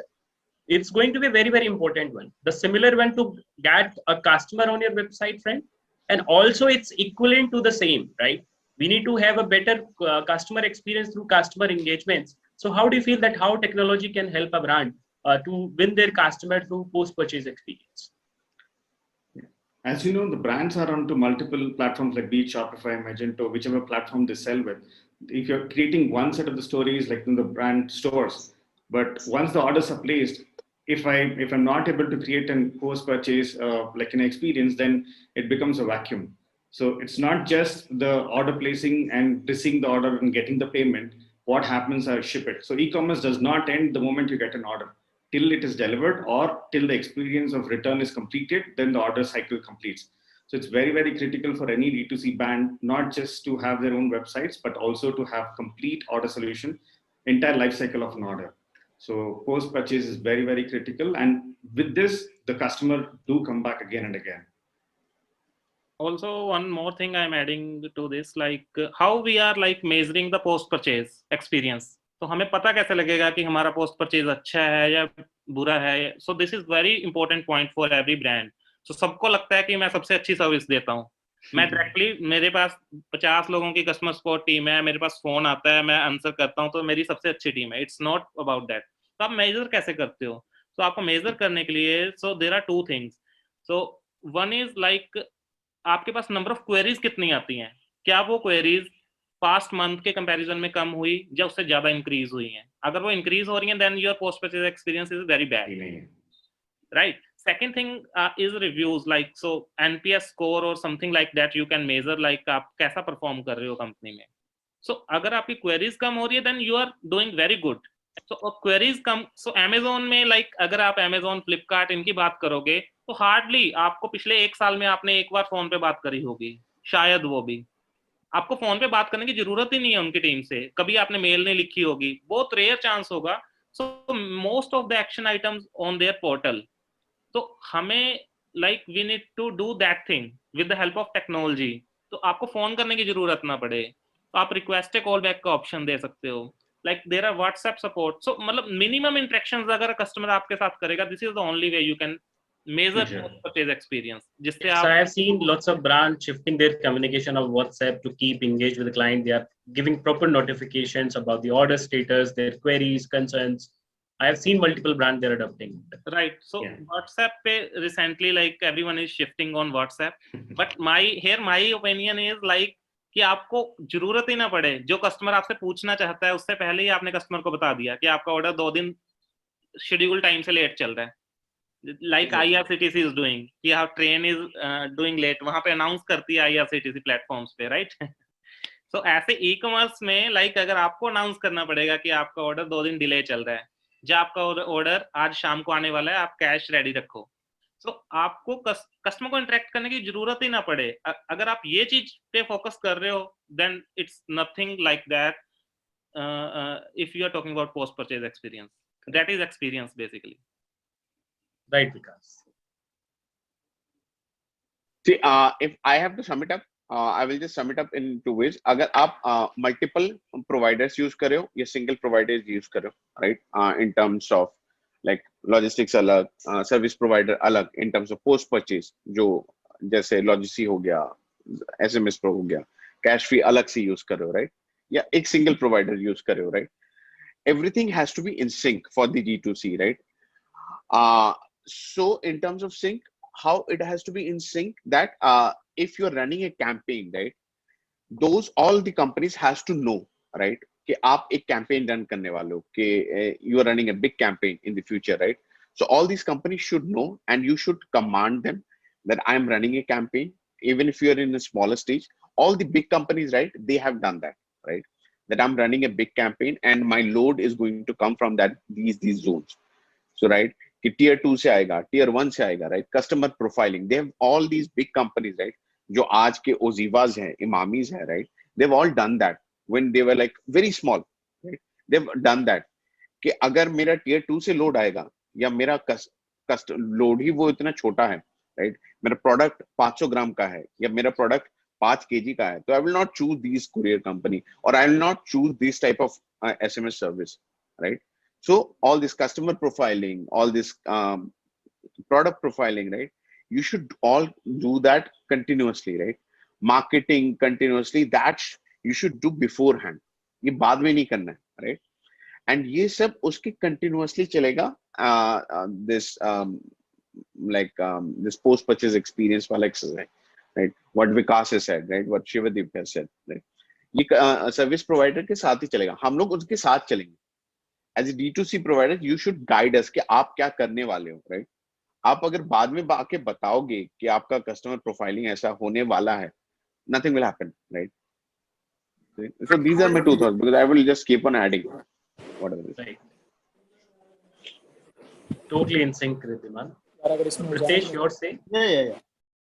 S1: it's going to be a very, very important one? The similar one to get a customer on your website, friend, and also it's equivalent to the same, right? We need to have a better customer experience through customer engagements. So how do you feel that how technology can help a brand to win their customer through post-purchase experience?
S2: As you know, the brands are onto multiple platforms like be it Shopify, Magento, whichever platform they sell with. If you're creating one set of the stories like in the brand stores, but once the orders are placed, if I'm not able to create a post-purchase like an experience, then it becomes a vacuum. So it's not just the order placing and receiving the order and getting the payment. What happens, I ship it. So e-commerce does not end the moment you get an order till it is delivered or till the experience of return is completed, then the order cycle completes. So it's very, very critical for any D2C brand, not just to have their own websites, but also to have complete order solution, entire life cycle of an order. So post-purchase is very, very critical. And with this, the customer do come back again and again.
S4: Also, one more thing I'm adding to this, like how we are like measuring the post-purchase experience. तो हमें पता कैसे लगेगा कि हमारा post purchase अच्छा है या बुरा है? So this is very important point for every brand. So सबको लगता है कि मैं सबसे अच्छी सर्विस देता हूँ. मैं डायरेक्टली, मेरे पास 50 लोगों की कस्टमर सपोर्ट टीम है, मेरे पास फोन आता है, मैं आंसर करता हूँ, तो मेरी सबसे अच्छी टीम है. It's not about that. तो आप मेजर कैसे करते हो? तो आपको मेजर करने के लिए so there are two things. So one is like आपके पास नंबर ऑफ क्वेरीज कितनी आती हैं. क्या वो क्वेरीज पास्ट मंथ के कंपैरिजन में कम हुई या उससे ज्यादा इंक्रीज हुई हैं? अगर वो इंक्रीज हो रही हैं, then your post purchase experience is very bad, right? Second thing is reviews, like so NPS score और something like that you can measure, like आप कैसा परफॉर्म कर रहे हो कंपनी में. सो अगर आपकी क्वेरीज कम हो रही है, then you are doing very good. So queries कम, सो अमेजोन में लाइक अगर आप अमेजोन, फ्लिपकार्ट इनकी बात करोगे तो हार्डली आपको पिछले 1 साल में आपने एक बार फोन पे बात करी होगी, शायद वो भी. आपको फोन पे बात करने की जरूरत ही नहीं है उनकी टीम से. कभी आपने मेल नहीं लिखी होगी, बहुत रेयर चांस होगा. So most of the action items on their portal. तो हमें like we need to do that thing with the help of technology. तो आपको फोन करने की जरूरत ना पड़े, तो आप रिक्वेस्ट कॉल बैक का ऑप्शन दे सकते हो. Like there are WhatsApp support. So मतलब मिनिमम इंटरेक्शंस अगर कस्टमर आपके साथ करेगा, this is the only way you can measure purchase experience. जिससे
S1: So I have seen lots of brands shifting their communication of WhatsApp to keep engaged with the client. They are giving proper notifications about the order status, their queries, concerns. I have seen multiple brands they're adopting.
S4: Right. So WhatsApp pe recently, like everyone is shifting on WhatsApp. But my opinion is like कि आपको जरूरत ही ना पड़े. जो customer आपसे पूछना चाहता है उससे पहले ही आपने कस्टमर को बता दिया कि आपका ऑर्डर 2 दिन शेड्यूल टाइम से लेट चल रहा है. Like IRCTC is doing, कि how train is doing late, वहां पे अनाउंस करती है IRCTC प्लेटफॉर्म्स पे, राइट? सो ऐसे ई कॉमर्स में लाइक अगर आपको अनाउंस करना पड़ेगा कि आपका ऑर्डर 2 दिन डिले चल रहा है, जब आपका ऑर्डर आज शाम को आने वाला है, आप कैश रेडी रखो. सो आपको कस्टमर को इंटरेक्ट करने की जरूरत ही ना पड़े. अगर आप ये चीज पे फोकस कर रहे हो, then it's nothing like that. If you are talking about post purchase experience, that is experience basically.
S1: Right, Vikas.
S3: See, if I have to sum it up, I will just sum it up in 2 ways. अगर आप multiple providers use कर रहे हो या single providers use कर रहे हो, right? In terms of like logistics अलग, service provider अलग, in terms of post purchase जो जैसे Logisy हो गया, SMS Pro हो गया, Cashfree अलग से use कर रहे हो, right? या एक single provider use कर रहे हो, right? Everything has to be in sync for the D2C, right? So in terms of sync, how it has to be in sync that if you're running a campaign, right, those all the companies has to know, right, कि आप एक campaign run करने वाले हो, कि you are running a big campaign in the future, right? So all these companies should know, and you should command them that I am running a campaign. Even if you are in a smaller stage, all the big companies, right, they have done that, right? That I'm running a big campaign and my load is going to come from that these zones. So right, कि tier 2 से आएगा, tier 1 से आएगा, right? Customer profiling, they have all these big companies, right? जो आज के Ozivas हैं, Imamis हैं, right? They've all done that when they were like very small, right? They've done that कि अगर मेरा tier 2 से load आएगा या मेरा load ही वो इतना छोटा है, right? मेरा product 500 ग्राम का है या मेरा product 5 kg का है, तो I will not choose these courier company, or I will not choose this type of SMS service, right? So all this customer profiling, all this product profiling, right? You should all do that continuously, right? Marketing continuously, that you should do beforehand. ये बाद में नहीं करना है, right? And ये सब उसके continuously चलेगा this this post purchase experience वाला exercise, right? What Vikas has said, right? What Shivadeep has said, right? ये सर्विस प्रोवाइडर के साथ ही चलेगा, हम लोग उसके साथ चलेंगे. As a D2C provider, you should guide us कि आप क्या करने वाले हो, right? आप अगर बाद में आके बताओगे कि आपका कस्टमर प्रोफाइलिंग ऐसा होने वाला है, nothing will happen, right? So these are my 2 thoughts, because I will just keep on adding whatever it is.
S1: Right. Totally in sync, Rhitiman. Pritesh, your say?
S5: Yeah.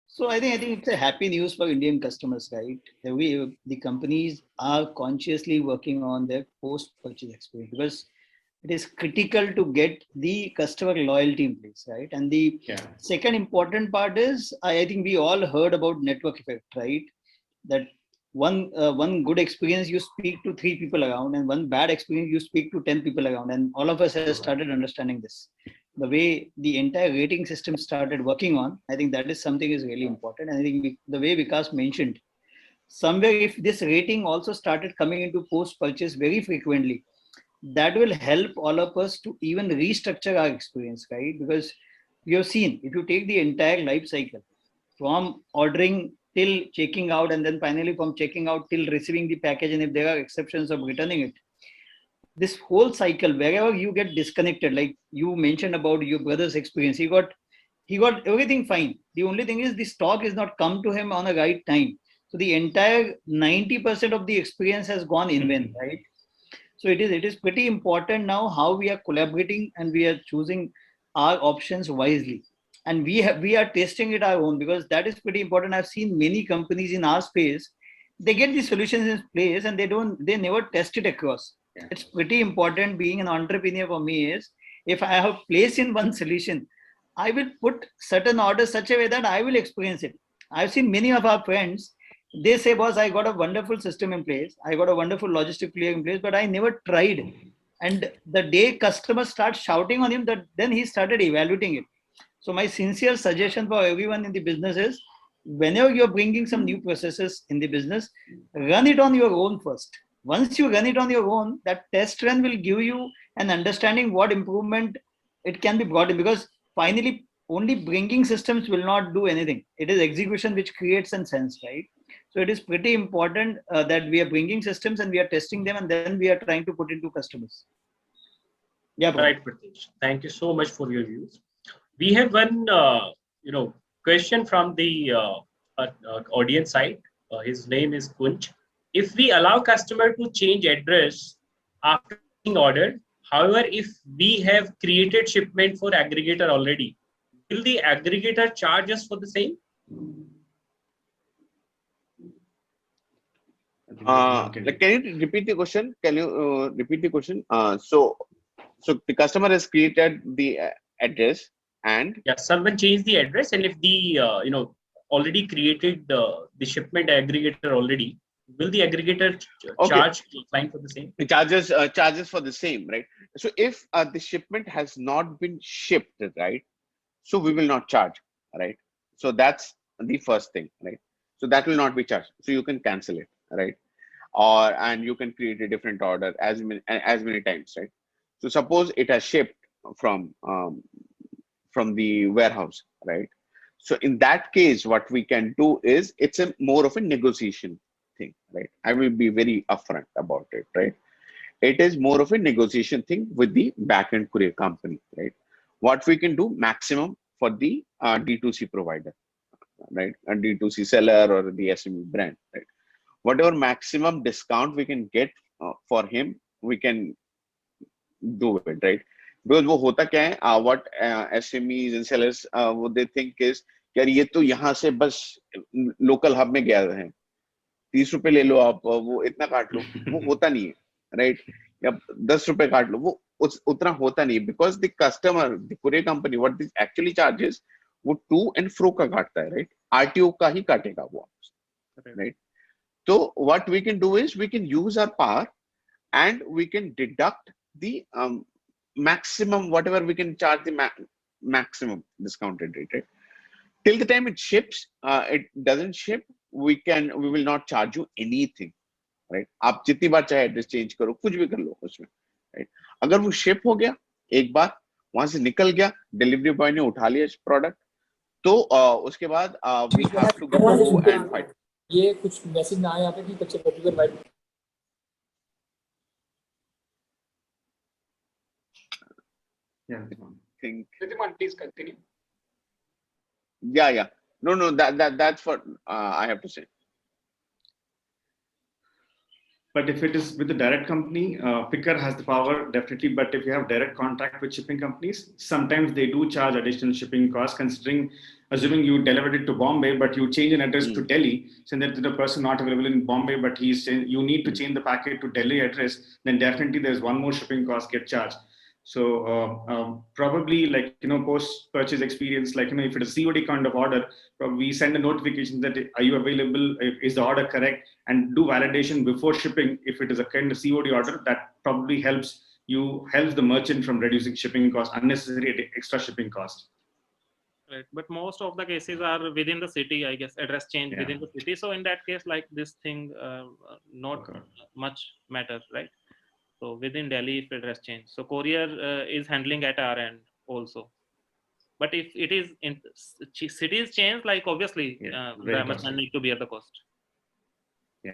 S5: So I think it's a happy news for Indian customers, right? The companies are consciously working on their post-purchase experience, because it is critical to get the customer loyalty in place, right? And the second important part is, I think we all heard about network effect, right? That one good experience, you speak to 3 people around, and one bad experience, you speak to 10 people around. And all of us have started understanding this. The way the entire rating system started working on, I think that is something is really important. And I think the way Vikas mentioned, somewhere if this rating also started coming into post-purchase very frequently, that will help all of us to even restructure our experience, right? Because we have seen, if you take the entire life cycle from ordering till checking out, and then finally from checking out till receiving the package, and if there are exceptions of returning it, this whole cycle, wherever you get disconnected, like you mentioned about your brother's experience, he got everything fine. The only thing is the stock is not come to him on the right time. So the entire 90% of the experience has gone in vain, right? So it is pretty important now how we are collaborating and we are choosing our options wisely. And we are testing it our own, because that is pretty important. I've seen many companies in our space, they get the solutions in place and they never test it across. Yeah. It's pretty important. Being an entrepreneur for me is, if I have placed in one solution, I will put certain orders such a way that I will experience it. I've seen many of our friends, they say, boss, I got a wonderful system in place, I got a wonderful logistic player in place, but I never tried. And the day customers start shouting on him, that then he started evaluating it. So my sincere suggestion for everyone in the business is, whenever you're bringing some new processes in the business, run it on your own first. Once you run it on your own, that test run will give you an understanding what improvement it can be brought in, because finally only bringing systems will not do anything. It is execution which creates a sense, right? So it is pretty important that we are bringing systems and we are testing them, and then we are trying to put into customers. Yeah,
S1: right, Pritesh. Thank you so much for your views. We have one question from the audience side. His name is Kunj. If we allow customer to change address after being ordered, however, if we have created shipment for aggregator already, will the aggregator charge us for the same?
S3: Can you repeat the question? So the customer has created the address, and
S1: someone changed the address, and if the already created the shipment aggregator already, will the aggregator charge the client for the same?
S3: It charges for the same, right? So if the shipment has not been shipped, right, so we will not charge, right? So that's the first thing, right? So that will not be charged. So you can cancel it, right? And you can create a different order as many times, right? So suppose it has shipped from the warehouse, right? So in that case, what we can do is, it's a more of a negotiation thing, right? I will be very upfront about it, right? It is more of a negotiation thing with the backend courier company, right? What we can do maximum for the D2C provider, right? A D2C seller or the SME brand, right? Whatever maximum discount we can get for him, we can do it, right? Because वो होता क्या है, what SMEs and sellers what they think is, यार ये तो यहाँ से बस local hub में गया है, 30 रुपए ले लो आप, वो इतना काट लो, वो होता नहीं है, right? या 10 रुपए काट लो, वो उतना होता नहीं है, because the customer, the courier company, what this actually charges, वो to and fro का काटता है, right? RTO का ही काटेगा वो, right? So what we can do is we can use our power and we can deduct the maximum, whatever we can charge the maximum discounted rate, right? Till the time it ships, it doesn't ship, we will not charge you anything, right? आप जितनी बार चाहे address change करो, कुछ भी कर लो उसमें, right? अगर वो शिप हो गया एक बार, वहां से निकल गया, डिलीवरी बॉय ने उठा लिया प्रोडक्ट, तो उसके बाद we have to go and fight.
S6: ये कुछ मैसेज ना आया था कि बच्चे popular white
S3: Think.
S6: Rhitiman, please continue.
S3: Yeah. No, that's what I have to say.
S2: But if it is with the direct company, Pickrr has the power, definitely. But if you have direct contact with shipping companies, sometimes they do charge additional shipping costs, assuming you delivered it to Bombay, but you change an address to Delhi, so that the person not available in Bombay, but he's saying you need to change the packet to Delhi address, then definitely there's one more shipping cost get charged. So probably like, post-purchase experience, like, if it's a COD kind of order, we send a notification that are you available, is the order correct, and do validation before shipping. If it is a kind of COD order, that probably helps the merchant from reducing shipping cost, unnecessary extra shipping cost.
S4: Right, but most of the cases are within the city, I guess, address change within the city. So in that case, like this thing, not much matter, right? So within Delhi, if address change, so courier is handling at our end also. But if it is in cities change, like obviously, the merchant need to bear the cost.
S2: Yeah.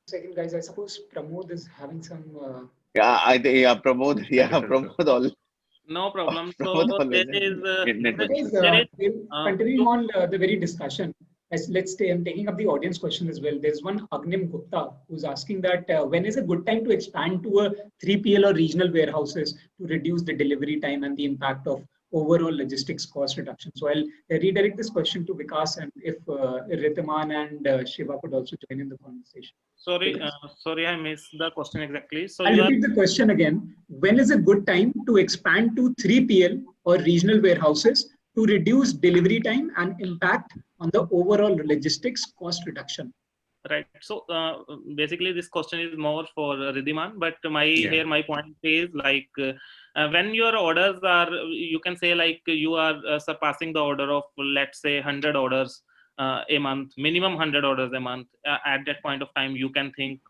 S6: Second, guys, I suppose Pramod is having some.
S3: I think Pramod. Yeah, Pramod all.
S4: No problem. So there is
S6: continuing on the very discussion. Let's stay. I'm taking up the audience question as well. There's one Agnim Gupta who's asking that when is a good time to expand to a 3PL or regional warehouses to reduce the delivery time and the impact of overall logistics cost reduction. So I'll redirect this question to Vikas, and if Rhitiman and Shiva could also join in the conversation.
S4: Sorry, I missed the question exactly. So
S6: I'll repeat the question again. When is a good time to expand to 3PL or regional warehouses to reduce delivery time and impact on the overall logistics cost reduction?
S4: Right. So basically, this question is more for Rhitiman, but my point is like when your orders are, you can say like you are surpassing the order of, let's say, 100 orders a month, minimum 100 orders a month. At that point of time, you can think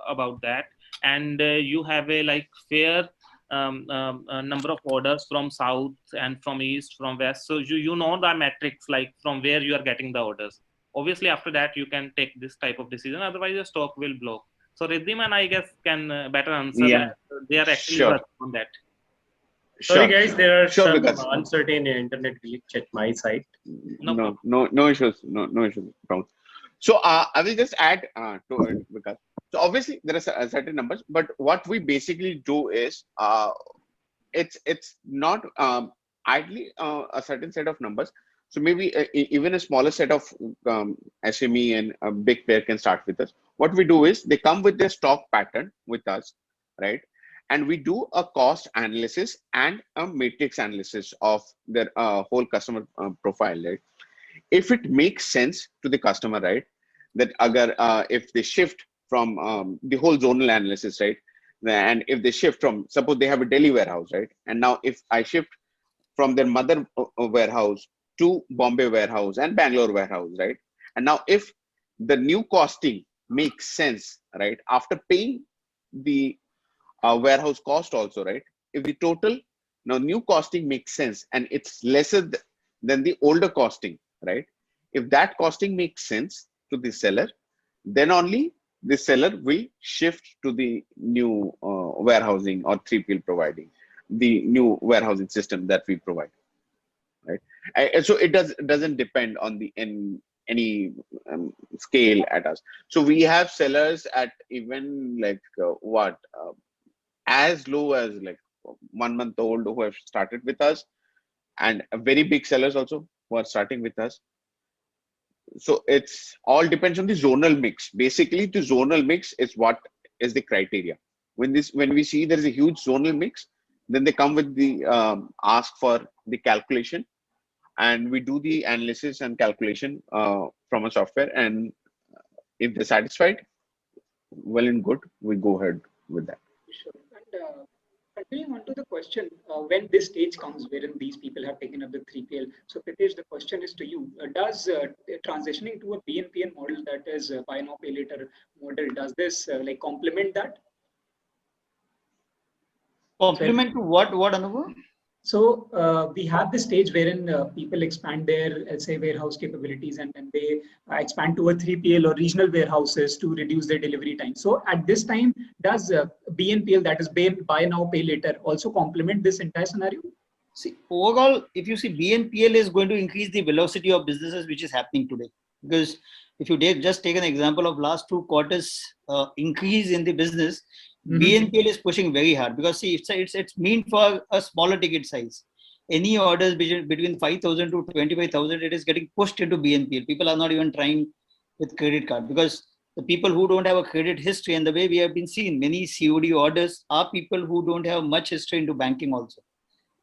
S4: about that, and you have a like fair number of orders from south and from east, from west. So you know the metrics, like from where you are getting the orders. Obviously, after that, you can take this type of decision. Otherwise, your stock will block. So Rhitiman, I guess, can better answer that. They are actually working on that.
S1: Sorry, guys, there are some uncertain internet glitch at my side.
S3: No issues. No issues. So I will just add to it, because so obviously there are certain numbers, but what we basically do is it's not idly a certain set of numbers. So maybe even a smaller set of SME and a big player can start with us. What we do is they come with their stock pattern with us, right? And we do a cost analysis and a matrix analysis of their whole customer profile, right? If it makes sense to the customer, right? That if they shift from the whole zonal analysis, right? And if they shift from, suppose they have a Delhi warehouse, right? And now if I shift from their mother warehouse to Bombay warehouse and Bangalore warehouse, right? And now if the new costing makes sense, right? After paying the warehouse cost also, right? If the total now new costing makes sense and it's lesser than the older costing, right? If that costing makes sense to the seller, then only the seller will shift to the new warehousing or 3PL providing the new warehousing system that we provide, right? So it doesn't depend on any scale at us. So we have sellers at even like as low as like 1 month old who have started with us, and very big sellers also who are starting with us. So it's all depends on the zonal mix. Basically, the zonal mix is what is the criteria. When we see there is a huge zonal mix, then they come with the ask for the calculation, and we do the analysis and calculation from a software, and if they're satisfied, well and good, we go ahead with that.
S6: Sure. And continuing on to the question, when this stage comes wherein these people have taken up the 3PL, so Pritesh, the question is to you, does transitioning to a BNPL model, that is buy now pay later model, does this like complement that?
S5: Complement to what Anubhav?
S6: So we have the stage wherein people expand their, let's say, warehouse capabilities, and then they expand to a 3PL or regional warehouses to reduce their delivery time. So at this time, does BNPL, that is buy now, pay later, also complement this entire scenario?
S5: See, overall, if you see, BNPL is going to increase the velocity of businesses, which is happening today. Because if you just take an example of last 2 quarters increase in the business, BNPL is pushing very hard, because see, it's meant for a smaller ticket size. Any orders between 5,000 to 25,000, it is getting pushed into BNPL. People are not even trying with credit card, because the people who don't have a credit history, and the way we have been seeing many COD orders are people who don't have much history into banking also.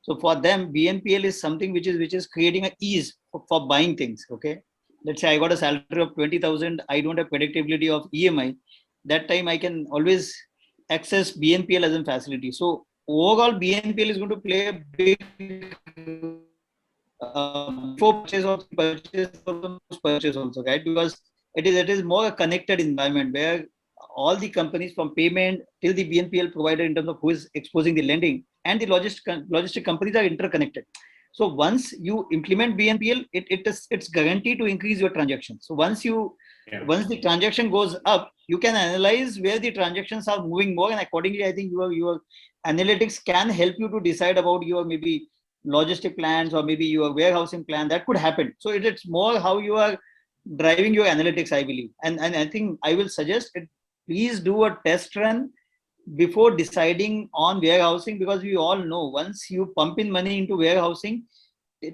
S5: So for them, BNPL is something which is creating an ease for buying things. Okay, let's say I got a salary of 20,000, I don't have predictability of EMI. That time I can always access BNPL as a facility. So overall, BNPL is going to play a big before purchase also, right? Because it is more a connected environment where all the companies from payment till the BNPL provider in terms of who is exposing the lending and the logistic companies are interconnected. So once you implement BNPL, it's guaranteed to increase your transaction. So once the transaction goes up, you can analyze where the transactions are moving more, and accordingly, I think your analytics can help you to decide about your maybe logistic plans or maybe your warehousing plan. That could happen. So it's more how you are driving your analytics, I believe. And I think I will suggest it, please do a test run before deciding on warehousing, because we all know once you pump in money into warehousing,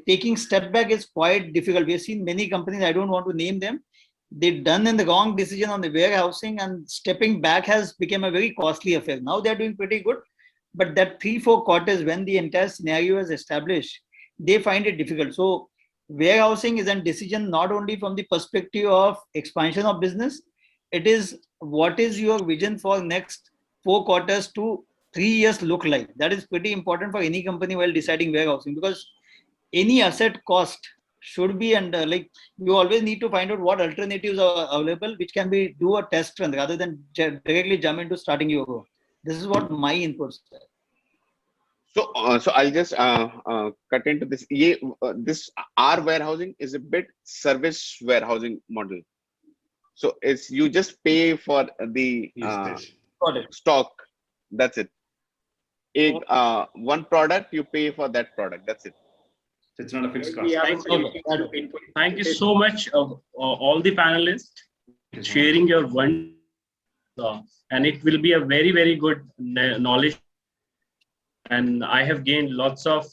S5: taking step back is quite difficult. We have seen many companies, I don't want to name them, they've done the wrong decision on the warehousing, and stepping back has become a very costly affair. Now they're doing pretty good, but that 3-4 quarters when the entire scenario is established, they find it difficult. So warehousing is a decision not only from the perspective of expansion of business, it is what is your vision for next 4 quarters to 3 years look like. That is pretty important for any company while deciding warehousing, because any asset cost should be under, like, you always need to find out what alternatives are available, which can be do a test run rather than directly jump into starting your own. This is what my inputs are.
S3: So I'll just cut into this. This our warehousing is a bit service warehousing model. So it's you just pay for the stock. That's it. One product, you pay for that product. That's it.
S2: It's not a fixed cost.
S1: Thank you so much, all the panelists, sharing your one, and it will be a very, very good knowledge. And I have gained lots of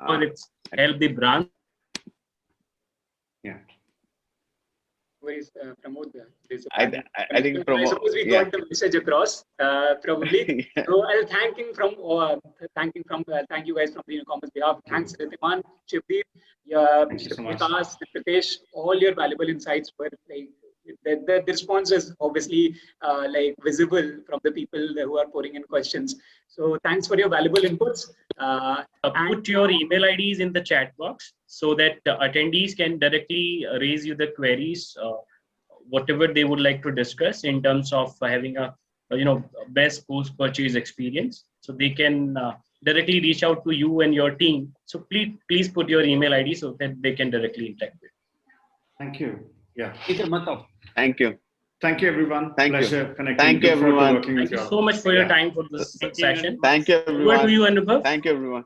S1: it's help the brand.
S2: Yeah.
S6: Where is Pramod?
S3: I think Pramod,
S6: I suppose we got the message across, probably.
S3: Yeah.
S6: So I'll thank you guys from the Unicommerce behalf. Thanks, Rhitiman, Shivadeep, Vikas, Pritesh, all your valuable insights were like, the response is obviously like visible from the people who are pouring in questions. So thanks for your valuable inputs.
S1: Put your email IDs in the chat box so that attendees can directly raise you the queries, whatever they would like to discuss in terms of having a best post-purchase experience. So they can directly reach out to you and your team. So please put your email ID so that they can directly interact with.
S2: Thank you. Yeah.
S3: Thank you.
S2: Thank you, everyone.
S3: Thank
S2: Pleasure
S3: you.
S2: connecting.
S3: Thank you, everyone.
S1: Thank you so much for your time for this session.
S3: Thank you, everyone.
S1: Over to you, Anubhav.
S3: Thank you, everyone.